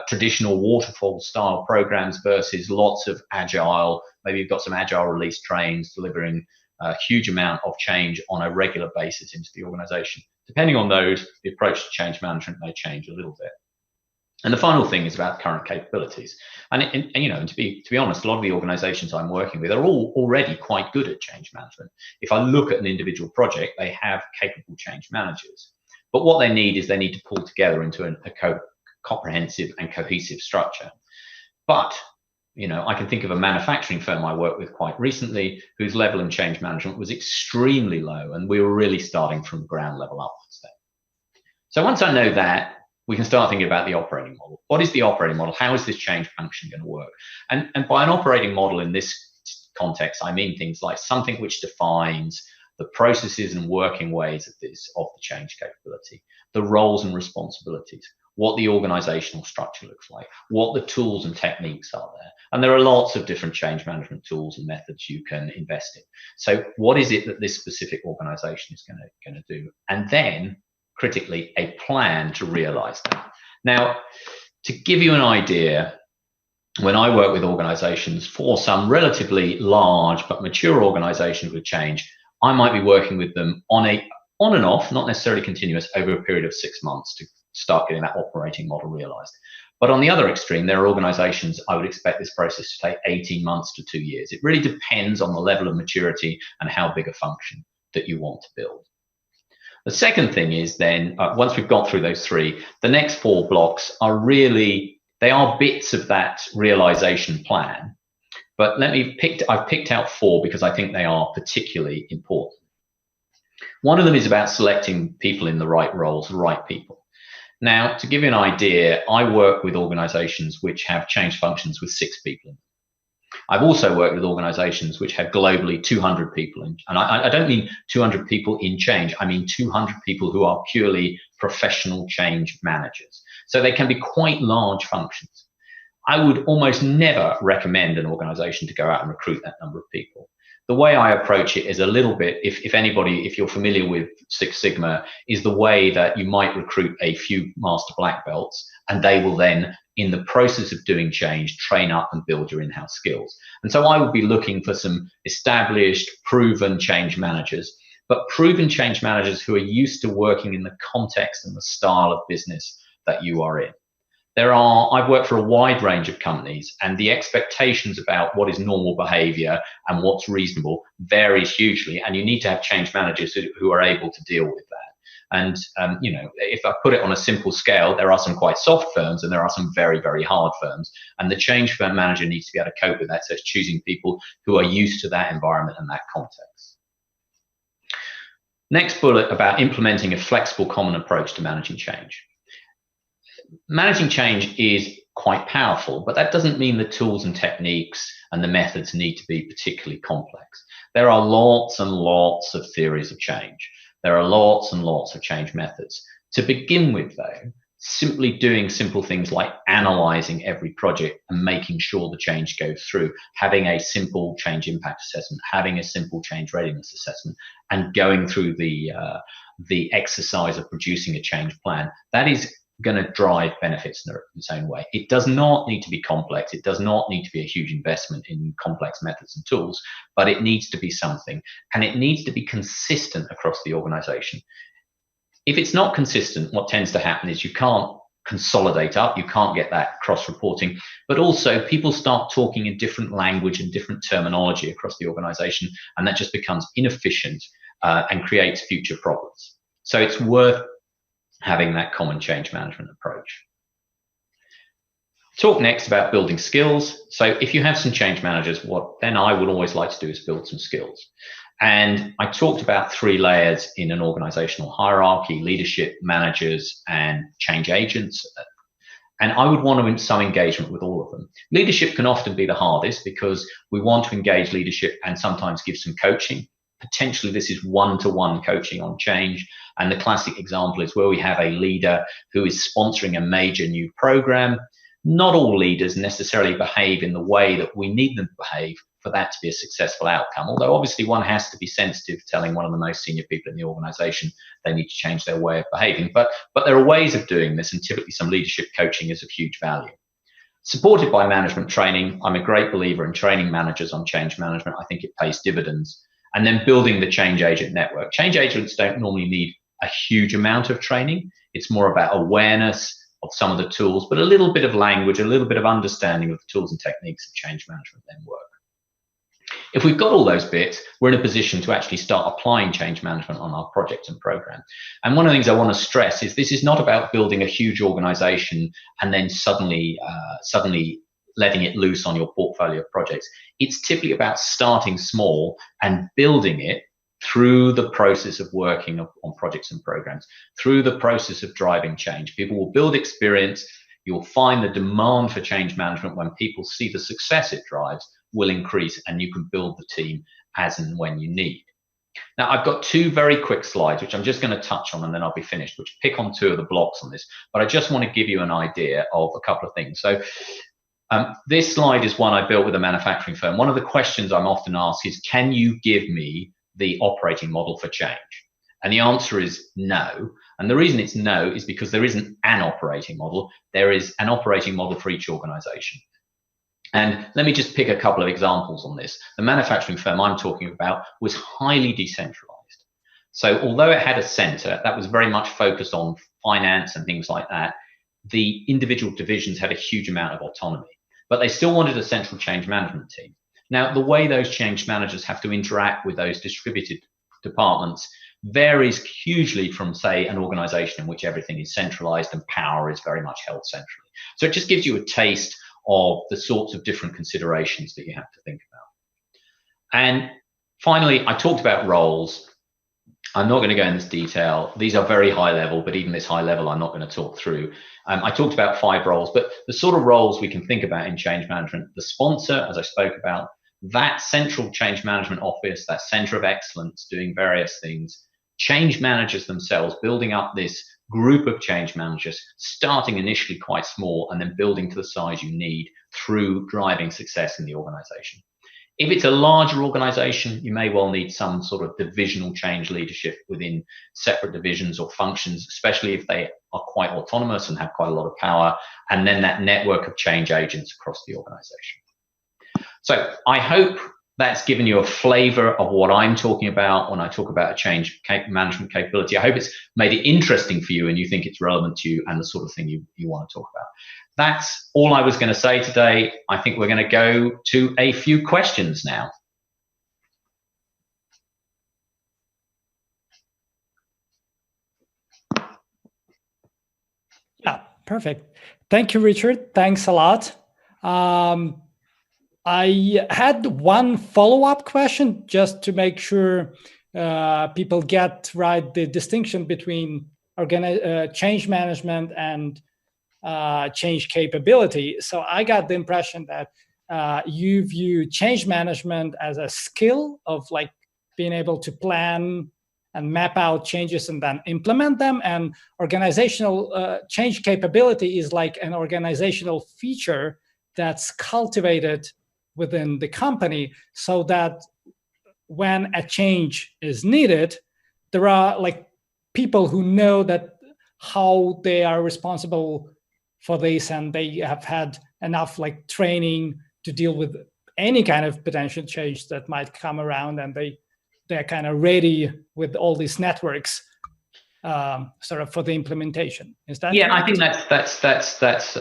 Speaker 2: traditional waterfall style programs versus lots of agile. Maybe you've got some agile release trains delivering a huge amount of change on a regular basis into the organization. Depending on those, the approach to change management may change a little bit. And the final thing is about current capabilities. And to be honest, a lot of the organizations I'm working with are all already quite good at change management. If I look at an individual project, they have capable change managers. But what they need is they need to pull together into a comprehensive and cohesive structure. But I can think of a manufacturing firm I worked with quite recently whose level in change management was extremely low, and we were really starting from ground level upwards there. So once I know that, we can start thinking about the operating model. What is the operating model? How is this change function going to work? And by an operating model in this context, I mean things like something which defines the processes and working ways of the change capability, the roles and responsibilities, what the organizational structure looks like, what the tools and techniques are there. And there are lots of different change management tools and methods you can invest in. So what is it that this specific organization is going to do? And then, critically, a plan to realize that. Now, to give you an idea, when I work with organizations, for some relatively large but mature organizations with change, I might be working with them on and off, not necessarily continuous, over a period of 6 months to start getting that operating model realized. But on the other extreme, there are organizations I would expect this process to take 18 months to 2 years. It really depends on the level of maturity and how big a function that you want to build. The second thing is then, once we've got through those three, the next 4 blocks are really, they are bits of that realization plan. But I've picked out 4 because I think they are particularly important. One of them is about selecting people in the right roles, the right people. Now, to give you an idea, I work with organizations which have change functions with 6 people in them. I've also worked with organizations which have globally 200 people in, and I don't mean 200 people in change, I mean 200 people who are purely professional change managers. So they can be quite large functions. I would almost never recommend an organization to go out and recruit that number of people. The way I approach it is a little bit, if you're familiar with Six Sigma, is the way that you might recruit a few master black belts, and they will then, in the process of doing change, train up and build your in-house skills. And so I would be looking for some established, proven change managers, but proven change managers who are used to working in the context and the style of business that you are in. I've worked for a wide range of companies, and the expectations about what is normal behavior and what's reasonable varies hugely, and you need to have change managers who are able to deal with that. And if I put it on a simple scale, there are some quite soft firms and there are some very, very hard firms, and the change firm manager needs to be able to cope with that. So it's choosing people who are used to that environment and that context. Next bullet about implementing a flexible common approach to managing change. Managing change is quite powerful, but that doesn't mean the tools and techniques and the methods need to be particularly complex. There are lots and lots of theories of change. There are lots and lots of change methods. To begin with, though, simply doing simple things like analyzing every project and making sure the change goes through, having a simple change impact assessment, having a simple change readiness assessment, and going through the exercise of producing a change plan, that is going to drive benefits in its own way. It does not need to be complex. It does not need to be a huge investment in complex methods and tools, but it needs to be something, and it needs to be consistent across the organization. If it's not consistent, what tends to happen is you can't consolidate up, you can't get that cross-reporting, but also people start talking in different language and different terminology across the organization, and that just becomes inefficient and creates future problems. So it's worth having that common change management approach. Talk next about building skills. So if you have some change managers, what then I would always like to do is build some skills. And I talked about 3 layers in an organizational hierarchy: leadership, managers, and change agents. And I would want some engagement with all of them. Leadership can often be the hardest because we want to engage leadership and sometimes give some coaching. Potentially this is one-to-one coaching on change. And the classic example is where we have a leader who is sponsoring a major new program. Not all leaders necessarily behave in the way that we need them to behave for that to be a successful outcome. Although obviously one has to be sensitive to telling one of the most senior people in the organization they need to change their way of behaving. But there are ways of doing this, and typically some leadership coaching is of huge value. Supported by management training, I'm a great believer in training managers on change management. I think it pays dividends. And then building the change agent network. Change agents don't normally need a huge amount of training. It's more about awareness of some of the tools, but a little bit of language, a little bit of understanding of the tools and techniques of change management then work. If we've got all those bits, we're in a position to actually start applying change management on our projects and program. And one of the things I want to stress is this is not about building a huge organization and then suddenly letting it loose on your portfolio of projects. It's typically about starting small and building it through the process of working on projects and programs, through the process of driving change. People will build experience. You'll find the demand for change management when people see the success it drives will increase, and you can build the team as and when you need. Now, I've got two very quick slides, which I'm just going to touch on, and then I'll be finished, which pick on two of the blocks on this. But I just want to give you an idea of a couple of things. So this slide is one I built with a manufacturing firm. One of the questions I'm often asked is, can you give me the operating model for change? And the answer is no. And the reason it's no is because there isn't an operating model. There is an operating model for each organization. And let me just pick a couple of examples on this. The manufacturing firm I'm talking about was highly decentralized. So although it had a center that was very much focused on finance and things like that, the individual divisions had a huge amount of autonomy, but they still wanted a central change management team. Now, the way those change managers have to interact with those distributed departments varies hugely from, say, an organization in which everything is centralized and power is very much held centrally. So it just gives you a taste of the sorts of different considerations that you have to think about. And finally, I talked about roles. I'm not going to go into this detail. These are very high level, but even this high level, I'm not going to talk through. I talked about 5 roles, but the sort of roles we can think about in change management, the sponsor, as I spoke about, that central change management office, that center of excellence doing various things, change managers themselves, building up this group of change managers, starting initially quite small and then building to the size you need through driving success in the organization. If it's a larger organization, you may well need some sort of divisional change leadership within separate divisions or functions, especially if they are quite autonomous and have quite a lot of power, and then that network of change agents across the organization. So I hope that's given you a flavor of what I'm talking about when I talk about a change management capability. I hope it's made it interesting for you and you think it's relevant to you and the sort of thing you want to talk about. That's all I was going to say today. I think we're going to go to a few questions now.
Speaker 1: Yeah, perfect. Thank you, Richard. Thanks a lot. I had one follow-up question just to make sure people get right the distinction between change management and change capability. So I got the impression that you view change management as a skill of like being able to plan and map out changes and then implement them. And organizational change capability is like an organizational feature that's cultivated within the company so that when a change is needed, there are like people who know that how they are responsible for this and they have had enough like training to deal with any kind of potential change that might come around, and they're kind of ready with all these networks sort of for the implementation. Is that correct?
Speaker 2: I think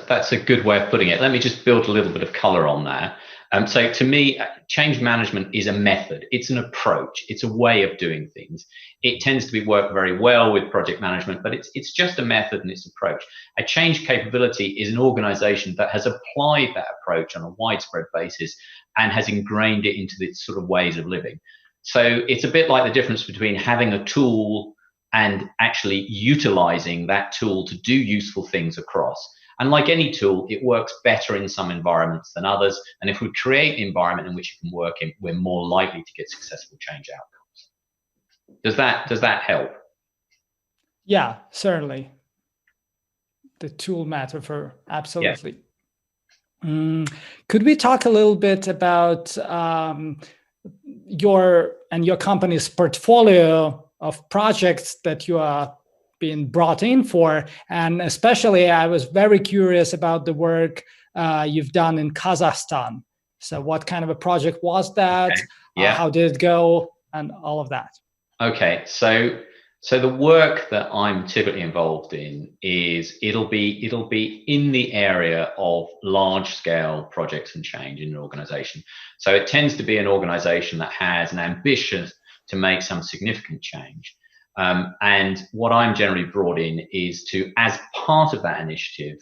Speaker 2: that's a good way of putting it. Let me just build a little bit of color on that. So to me, change management is a method. It's an approach. It's a way of doing things. It tends to be work very well with project management, but it's just a method and its approach. A change capability is an organization that has applied that approach on a widespread basis and has ingrained it into its sort of ways of living. So it's a bit like the difference between having a tool and actually utilizing that tool to do useful things across. And like any tool, it works better in some environments than others. And if we create an environment in which you can work in, we're more likely to get successful change outcomes. Does that help?
Speaker 1: Yeah, certainly. The tool metaphor, absolutely. Could we talk a little bit about your company's portfolio of projects that you are being brought in for? And especially, I was very curious about the work you've done in Kazakhstan. So what kind of a project was that?
Speaker 2: Okay. Yeah.
Speaker 1: How did it go? And all of that.
Speaker 2: Okay. So the work that I'm typically involved in is it'll be in the area of large scale projects and change in an organization. So it tends to be an organization that has an ambition to make some significant change. And what I'm generally brought in is to, as part of that initiative,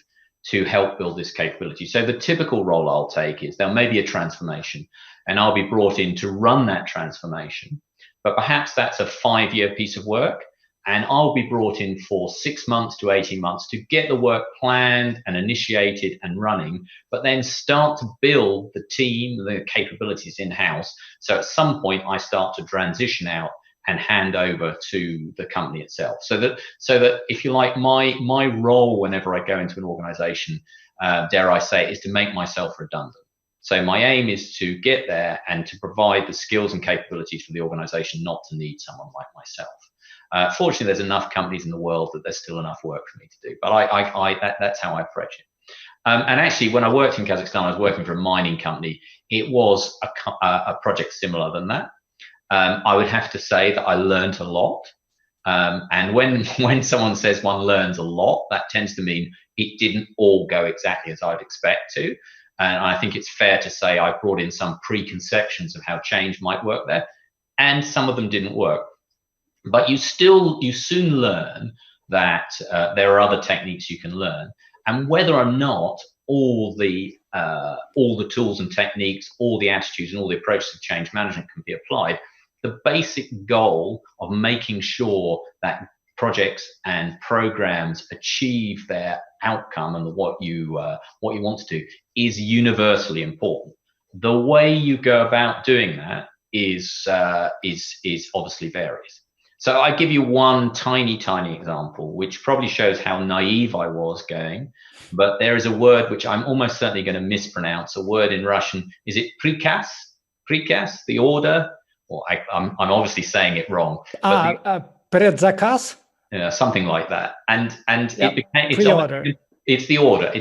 Speaker 2: to help build this capability. So the typical role I'll take is there may be a transformation, and I'll be brought in to run that transformation. But perhaps that's a 5-year piece of work, and I'll be brought in for 6 months to 18 months to get the work planned and initiated and running, but then start to build the team, the capabilities in-house. So at some point I start to transition out and hand over to the company itself. So that if you like, my role whenever I go into an organization, dare I say, is to make myself redundant. So my aim is to get there and to provide the skills and capabilities for the organization, not to need someone like myself. Fortunately, there's enough companies in the world that there's still enough work for me to do, but that's how I approach it. And actually, when I worked in Kazakhstan, I was working for a mining company. It was a project similar than that. I would have to say that I learned a lot. And when someone says one learns a lot, that tends to mean it didn't all go exactly as I'd expect to. And I think it's fair to say I brought in some preconceptions of how change might work there, and some of them didn't work. But you soon learn that there are other techniques you can learn, and whether or not all the tools and techniques, all the attitudes, and all the approaches to change management can be applied, the basic goal of making sure that projects and programs achieve their outcome and what you want to do is universally important. The way you go about doing that is obviously varies. So I give you one tiny example, which probably shows how naive I was going. But there is a word which I'm almost certainly going to mispronounce. A word in Russian. Is it prikaz? Prikaz, the order? Well, I'm obviously saying it wrong.
Speaker 1: Предзаказ?
Speaker 2: Something like that. And
Speaker 1: yep.
Speaker 2: it's the order.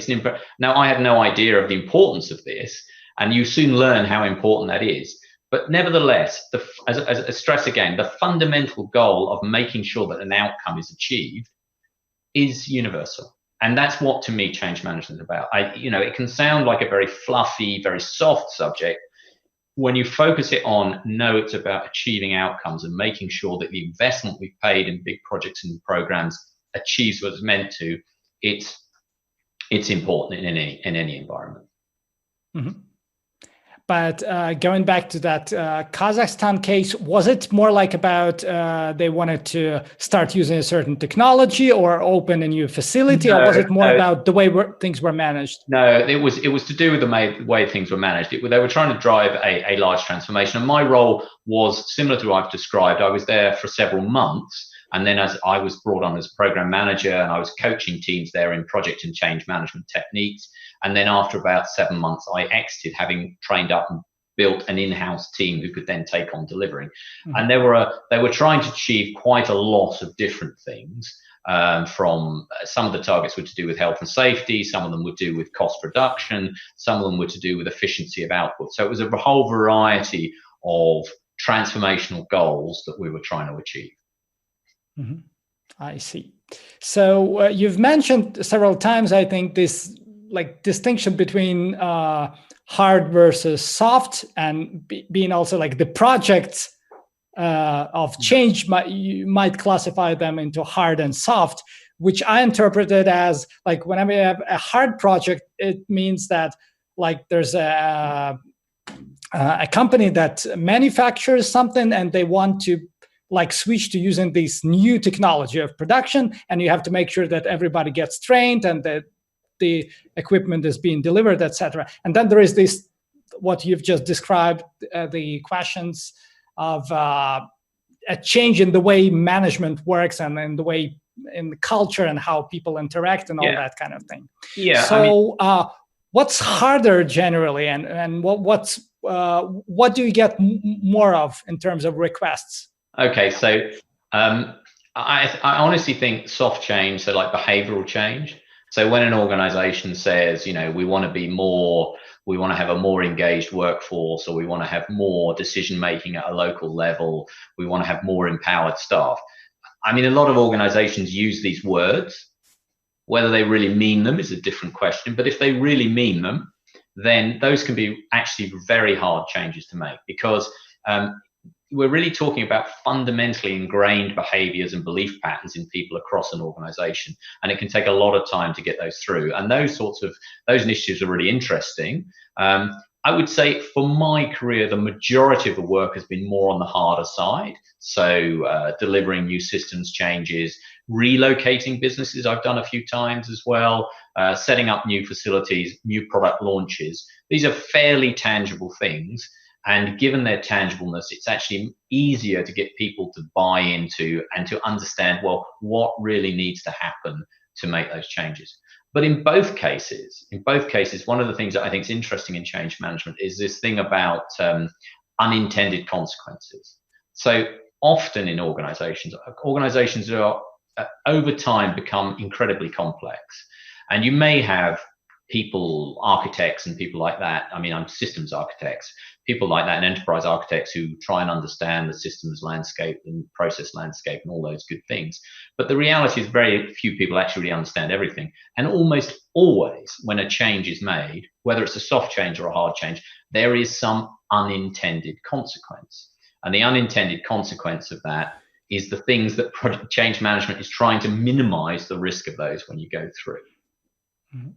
Speaker 2: Now, I had no idea of the importance of this, and you soon learn how important that is. But nevertheless, as I stress again, the fundamental goal of making sure that an outcome is achieved is universal. And that's what, to me, change management is about. It can sound like a very fluffy, very soft subject. When you focus it on, no, it's about achieving outcomes and making sure that the investment we've paid in big projects and programs achieves what it's meant to. It's important in any environment.
Speaker 1: Mm-hmm. But going back to that Kazakhstan case, was it more like about they wanted to start using a certain technology or open a new facility, or was it more about the way things were managed?
Speaker 2: No, it was to do with the way things were managed. They were trying to drive a large transformation, and my role was similar to what I've described. I was there for several months, and then as I was brought on as program manager, and I was coaching teams there in project and change management techniques. And then after about 7 months, I exited, having trained up and built an in-house team who could then take on delivering. Mm-hmm. And they were trying to achieve quite a lot of different things. From some of the targets were to do with health and safety, some of them were to do with cost reduction, some of them were to do with efficiency of output. So it was a whole variety of transformational goals that we were trying to achieve.
Speaker 1: Mm-hmm. I see. So you've mentioned several times, I think, this distinction between hard versus soft, and being also like the projects of change, you might classify them into hard and soft, which I interpreted as like whenever you have a hard project, it means that like there's a company that manufactures something and they want to like switch to using this new technology of production, and you have to make sure that everybody gets trained and that the equipment is being delivered, etc. And then there is this, what you've just described, the questions of a change in the way management works and in the way in the culture and how people interact and all that kind of thing.
Speaker 2: Yeah.
Speaker 1: So what's harder generally, and what do you get more of in terms of requests?
Speaker 2: Okay, so I honestly think soft change, so like behavioral change. So when an organization says, we want to be more, we want to have a more engaged workforce, or we want to have more decision making at a local level, we want to have more empowered staff. I mean, a lot of organizations use these words. Whether they really mean them is a different question, but if they really mean them, then those can be actually very hard changes to make, because we're really talking about fundamentally ingrained behaviors and belief patterns in people across an organization, and it can take a lot of time to get those through. And those initiatives are really interesting. I would say for my career, the majority of the work has been more on the harder side. So delivering new systems changes, relocating businesses I've done a few times as well, setting up new facilities, new product launches. These are fairly tangible things. And given their tangibleness, it's actually easier to get people to buy into and to understand, well, what really needs to happen to make those changes. But in both cases, one of the things that I think is interesting in change management is this thing about unintended consequences. So often in organizations are over time become incredibly complex. And you may have people, architects and people like that. I mean, I'm systems architects, people like that, and enterprise architects who try and understand the systems landscape and process landscape and all those good things. But the reality is very few people actually really understand everything. And almost always when a change is made, whether it's a soft change or a hard change, there is some unintended consequence. And the unintended consequence of that is the things that change management is trying to minimize the risk of those when you go through.
Speaker 1: Mm-hmm.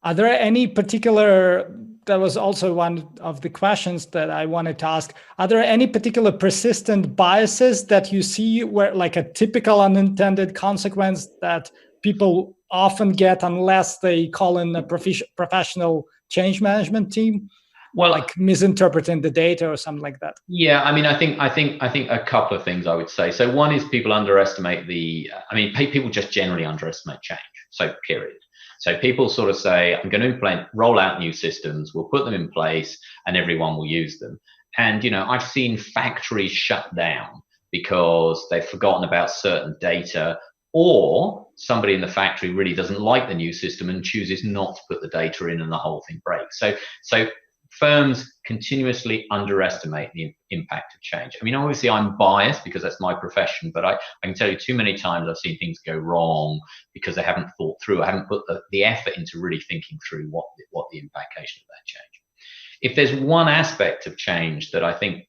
Speaker 1: Are there any particular, that was also one of the questions that I wanted to ask, are there any particular persistent biases that you see where, like a typical unintended consequence that people often get unless they call in a professional change management team? Well, like misinterpreting the data or something like that.
Speaker 2: Yeah, I mean, I think a couple of things I would say. So one is people underestimate people just generally underestimate change. So period. So people sort of say, I'm going to roll out new systems, we'll put them in place and everyone will use them. And, I've seen factories shut down because they've forgotten about certain data, or somebody in the factory really doesn't like the new system and chooses not to put the data in and the whole thing breaks. So firms continuously underestimate the impact of change. I mean, obviously I'm biased because that's my profession, but I can tell you too many times I've seen things go wrong because they haven't thought through, I haven't put the effort into really thinking through what the implication of that change. If there's one aspect of change that I think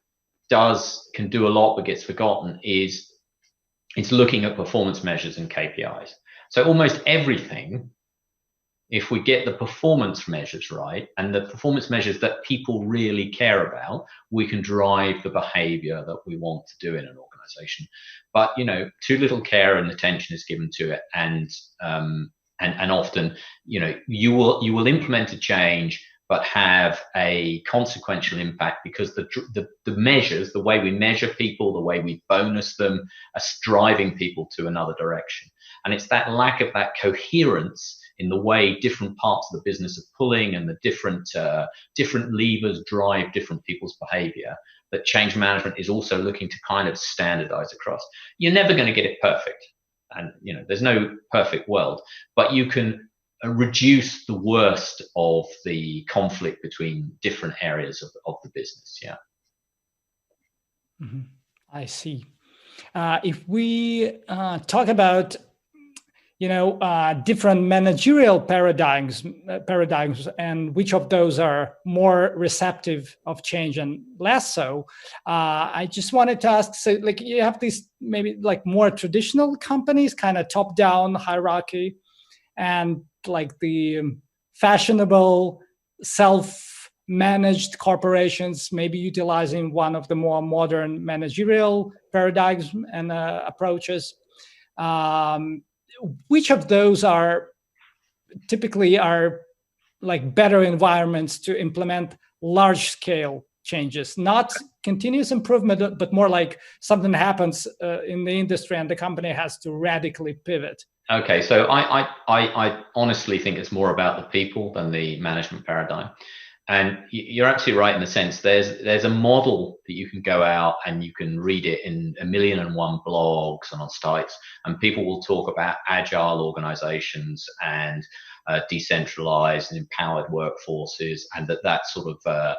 Speaker 2: can do a lot but gets forgotten, is it's looking at performance measures and KPIs. So almost everything, if we get the performance measures right and the performance measures that people really care about, we can drive the behavior that we want to do in an organization. But too little care and attention is given to it, and often you will implement a change but have a consequential impact because the measures, the way we measure people, the way we bonus them, are driving people to another direction. And it's that lack of that coherence in the way different parts of the business are pulling and the different levers drive different people's behavior that change management is also looking to kind of standardize across. You're never going to get it perfect, and there's no perfect world, but you can reduce the worst of the conflict between different areas of the business. Yeah.
Speaker 1: Mm-hmm. I see. If we talk about different managerial paradigms, and which of those are more receptive of change and less so. I just wanted to ask, so like you have these maybe like more traditional companies, kind of top-down hierarchy, and like the fashionable self-managed corporations, maybe utilizing one of the more modern managerial paradigms and approaches. Which of those are typically like better environments to implement large scale changes, not continuous improvement, but more like something happens in the industry and the company has to radically pivot?
Speaker 2: Okay, so I honestly think it's more about the people than the management paradigm. And you're absolutely right in the sense there's a model that you can go out and you can read it in 1,000,001 blogs and on sites, and people will talk about agile organizations and decentralized and empowered workforces, and that sort of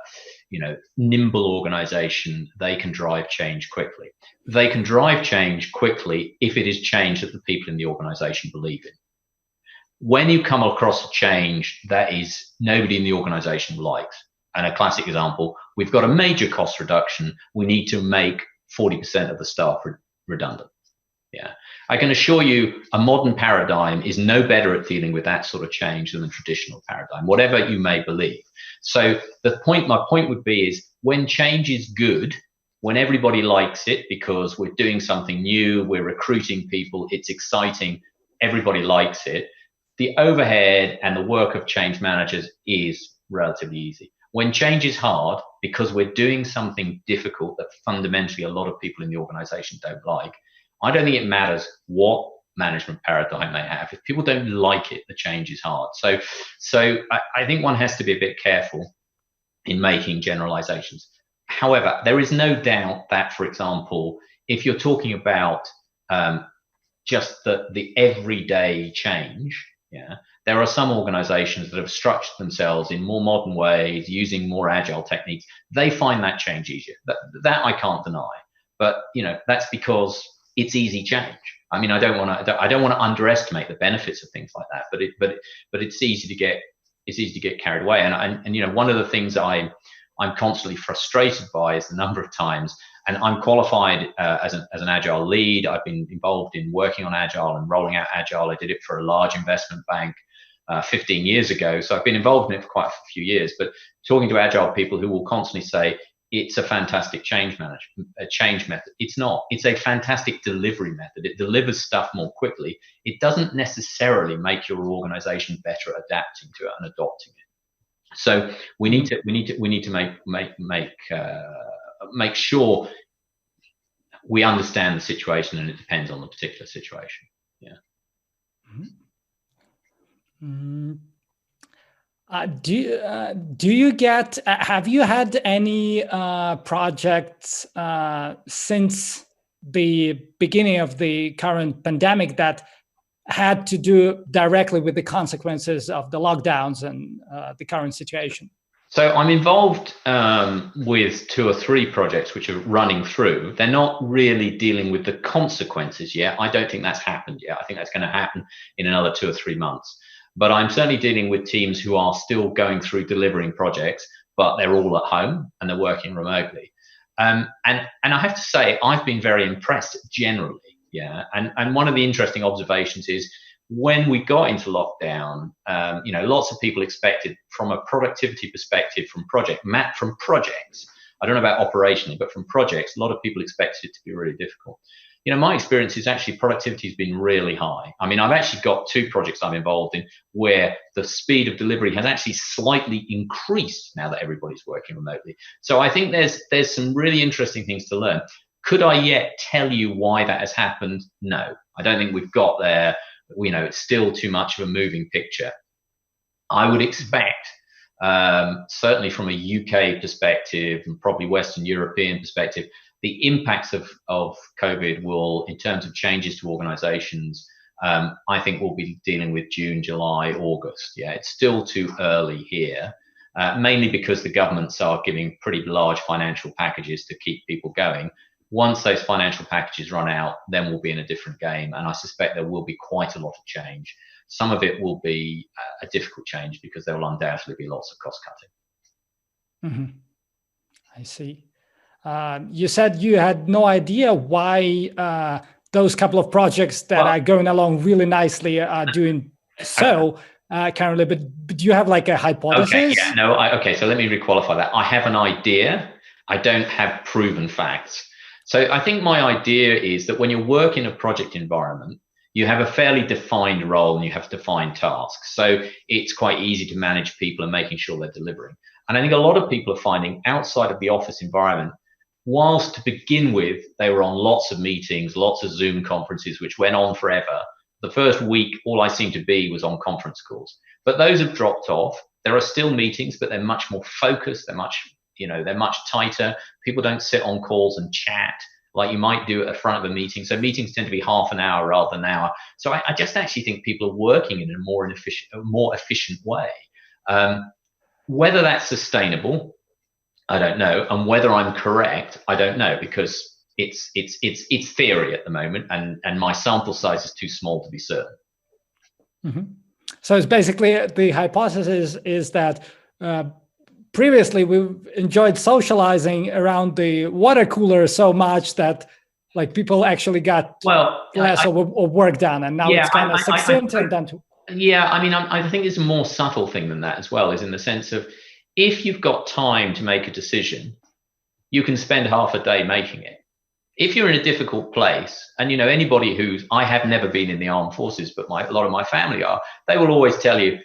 Speaker 2: nimble organization, they can drive change quickly. They can drive change quickly if it is change that the people in the organization believe in. When you come across a change that is nobody in the organization likes, and a classic example, we've got a major cost reduction, we need to make 40% of the staff redundant. Yeah, I can assure you a modern paradigm is no better at dealing with that sort of change than the traditional paradigm, whatever you may believe. So my point would be is when change is good, when everybody likes it because we're doing something new, we're recruiting people, it's exciting, everybody likes it, the overhead and the work of change managers is relatively easy. When change is hard because we're doing something difficult that fundamentally a lot of people in the organization don't like, I don't think it matters what management paradigm they have. If people don't like it, the change is hard. So I think one has to be a bit careful in making generalizations. However, there is no doubt that, for example, if you're talking about just the everyday change, yeah, there are some organizations that have structured themselves in more modern ways, using more agile techniques. They find that change easier. That I can't deny. But that's because it's easy change. I mean, I don't want to underestimate the benefits of things like that. But it's easy to get carried away. And one of the things I'm constantly frustrated by is the number of times. And I'm qualified as an agile lead. I've been involved in working on agile and rolling out agile. I did it for a large investment bank 15 years ago. So I've been involved in it for quite a few years. But talking to agile people who will constantly say, it's a fantastic change method. It's not. It's a fantastic delivery method. It delivers stuff more quickly. It doesn't necessarily make your organization better at adapting to it and adopting it. So we need to make sure we understand the situation, and it depends on the particular situation. Yeah.
Speaker 1: Mm-hmm. Do you get? Have you had any projects since the beginning of the current pandemic that had to do directly with the consequences of the lockdowns and the current situation?
Speaker 2: So I'm involved with 2 or 3 projects which are running through. They're not really dealing with the consequences yet. I don't think that's happened yet. I think that's going to happen in another 2 or 3 months. But I'm certainly dealing with teams who are still going through delivering projects, but they're all at home and they're working remotely. And I have to say, I've been very impressed generally. Yeah. And one of the interesting observations is when we got into lockdown, lots of people expected from a productivity perspective from projects. I don't know about operationally, but from projects, a lot of people expected it to be really difficult. My experience is actually productivity has been really high. I mean, I've actually got 2 projects I'm involved in where the speed of delivery has actually slightly increased now that everybody's working remotely. So I think there's some really interesting things to learn. Could I yet tell you why that has happened? No, I don't think we've got there. It's still too much of a moving picture. I would expect, certainly from a UK perspective and probably Western European perspective, the impacts of COVID will, in terms of changes to organizations, I think we'll be dealing with June, July, August. Yeah, it's still too early here, mainly because the governments are giving pretty large financial packages to keep people going. Once those financial packages run out, then we'll be in a different game. And I suspect there will be quite a lot of change. Some of it will be a difficult change because there will undoubtedly be lots of cost cutting.
Speaker 1: Mm-hmm. I see. You said you had no idea why those couple of projects that are going along really nicely are doing so currently, but do you have like a hypothesis?
Speaker 2: Okay, yeah, no, okay, so let me requalify that. I have an idea. I don't have proven facts. So I think my idea is that when you work in a project environment, you have a fairly defined role and you have defined tasks. So it's quite easy to manage people and making sure they're delivering. And I think a lot of people are finding outside of the office environment, whilst to begin with, they were on lots of meetings, lots of Zoom conferences, which went on forever, the first week, all I seemed to be was on conference calls. But those have dropped off. There are still meetings, but they're much more focused. They're much tighter. People don't sit on calls and chat like you might do at the front of a meeting. So meetings tend to be half an hour rather than an hour. So I just actually think people are working in a more efficient way. Whether that's sustainable, I don't know, and whether I'm correct, I don't know, because it's theory at the moment, and my sample size is too small to be certain.
Speaker 1: Mm-hmm. So it's basically, the hypothesis is that previously we've enjoyed socializing around the water cooler so much that like people actually got less of work done, and now it's kind of succinct and done too.
Speaker 2: Yeah, I mean, I think it's a more subtle thing than that as well, is in the sense of, if you've got time to make a decision, you can spend half a day making it. If you're in a difficult place, and anybody I have never been in the armed forces, but a lot of my family are, they will always tell you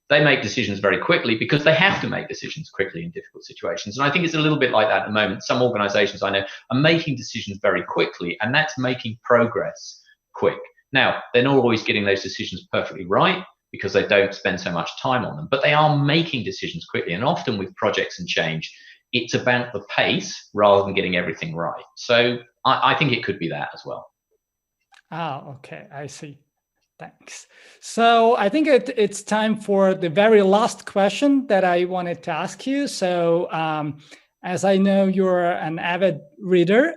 Speaker 2: they make decisions very quickly because they have to make decisions quickly in difficult situations. And I think it's a little bit like that at the moment. Some organizations I know are making decisions very quickly, and that's making progress quick. Now, they're not always getting those decisions perfectly right because they don't spend so much time on them, but they are making decisions quickly. And often with projects and change, it's about the pace rather than getting everything right. So I think it could be that as well.
Speaker 1: Okay, I see. Thanks. So I think it's time for the very last question that I wanted to ask you. So as I know, you're an avid reader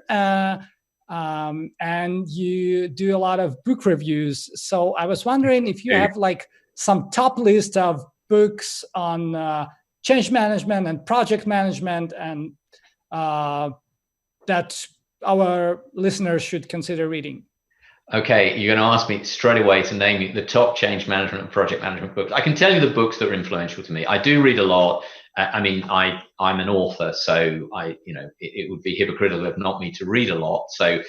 Speaker 1: and you do a lot of book reviews. So I was wondering if you have like some top list of books on change management and project management, and that our listeners should consider reading.
Speaker 2: Okay, you're going to ask me straight away to name the top change management and project management books. I can tell you the books that are influential to me. I do read a lot. I mean, I'm an author, so it would be hypocritical of not me to read a lot. So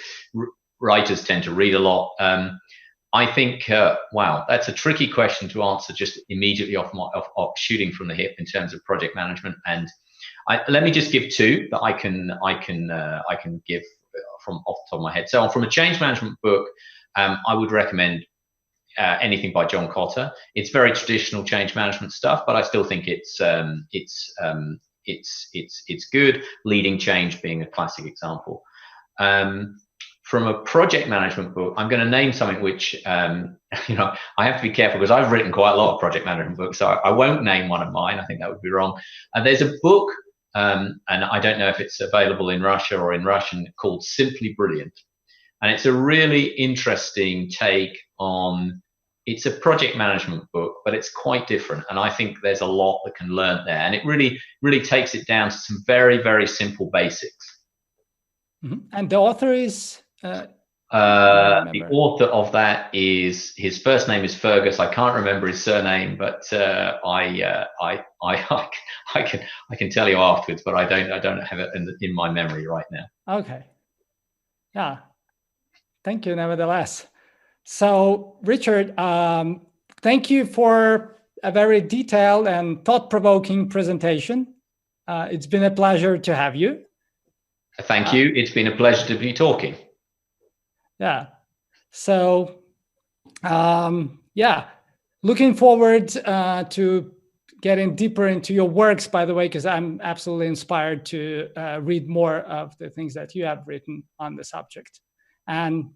Speaker 2: writers tend to read a lot. I think, wow, that's a tricky question to answer just immediately off shooting from the hip in terms of project management. And let me just give two that I can give from off the top of my head. So from a change management book, I would recommend anything by John Cotter. It's very traditional change management stuff, but I still think it's good. Leading Change being a classic example. From a project management book, I'm going to name something which I have to be careful because I've written quite a lot of project management books, so I won't name one of mine. I think that would be wrong. There's a book, and I don't know if it's available in Russia or in Russian, called Simply Brilliant. And it's a really interesting take on, it's a project management book, but it's quite different. And I think there's a lot that can learn there. And it really, really takes it down to some very, very simple basics.
Speaker 1: Mm-hmm. And the author is?
Speaker 2: The author of that is, his first name is Fergus. I can't remember his surname, but I can tell you afterwards, but I don't have it in my memory right now.
Speaker 1: Okay. Yeah. Thank you, nevertheless. So, Richard, thank you for a very detailed and thought-provoking presentation. It's been a pleasure to have you.
Speaker 2: Thank you. It's been a pleasure to be talking.
Speaker 1: Yeah. So, looking forward to getting deeper into your works, by the way, because I'm absolutely inspired to read more of the things that you have written on the subject. And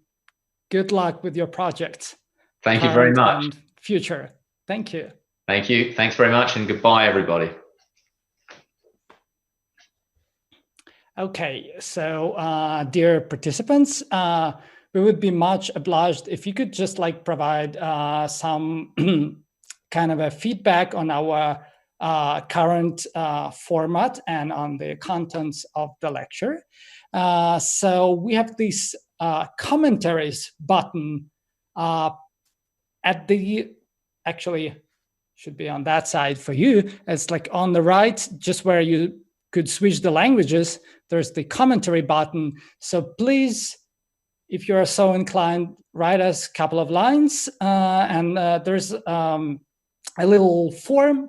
Speaker 1: good luck with your projects.
Speaker 2: Thank you very much.
Speaker 1: And future. Thank you.
Speaker 2: Thank you. Thanks very much, and goodbye, everybody.
Speaker 1: Okay, so dear participants, we would be much obliged if you could just provide some kind of a feedback on our current format and on the contents of the lecture. So we have this commentaries button at the, actually should be on that side for you. It's on the right, just where you could switch the languages. There's the commentary button. So please, if you're so inclined, write us a couple of lines. And there's a little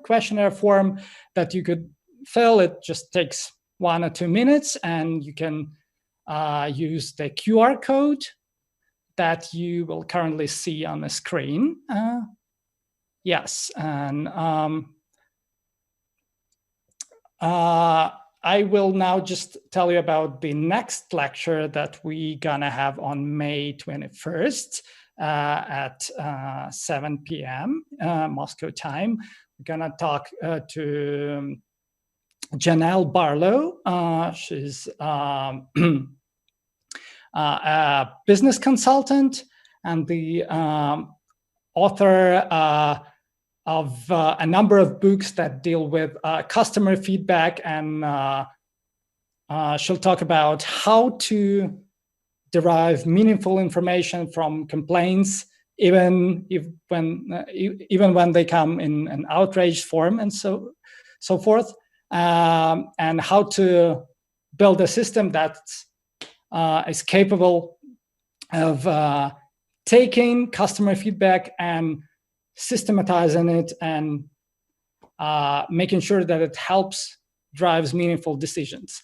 Speaker 1: questionnaire form that you could fill. It just takes 1 or 2 minutes, and you can use the QR code that you will currently see on the screen. Yes, and I will now just tell you about the next lecture that we're gonna have on May 21st at 7 p.m. Moscow time. We're gonna talk to Janelle Barlow. She's a business consultant and the author of a number of books that deal with customer feedback, and she'll talk about how to derive meaningful information from complaints, even when they come in an outraged form, and so forth, and how to build a system that is capable of taking customer feedback and systematizing it and making sure that it drives meaningful decisions.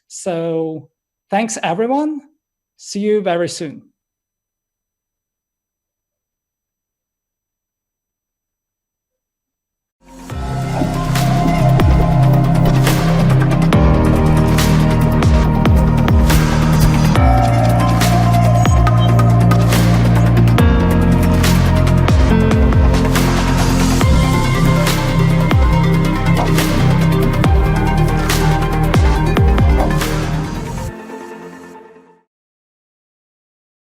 Speaker 1: So thanks, everyone. See you very soon.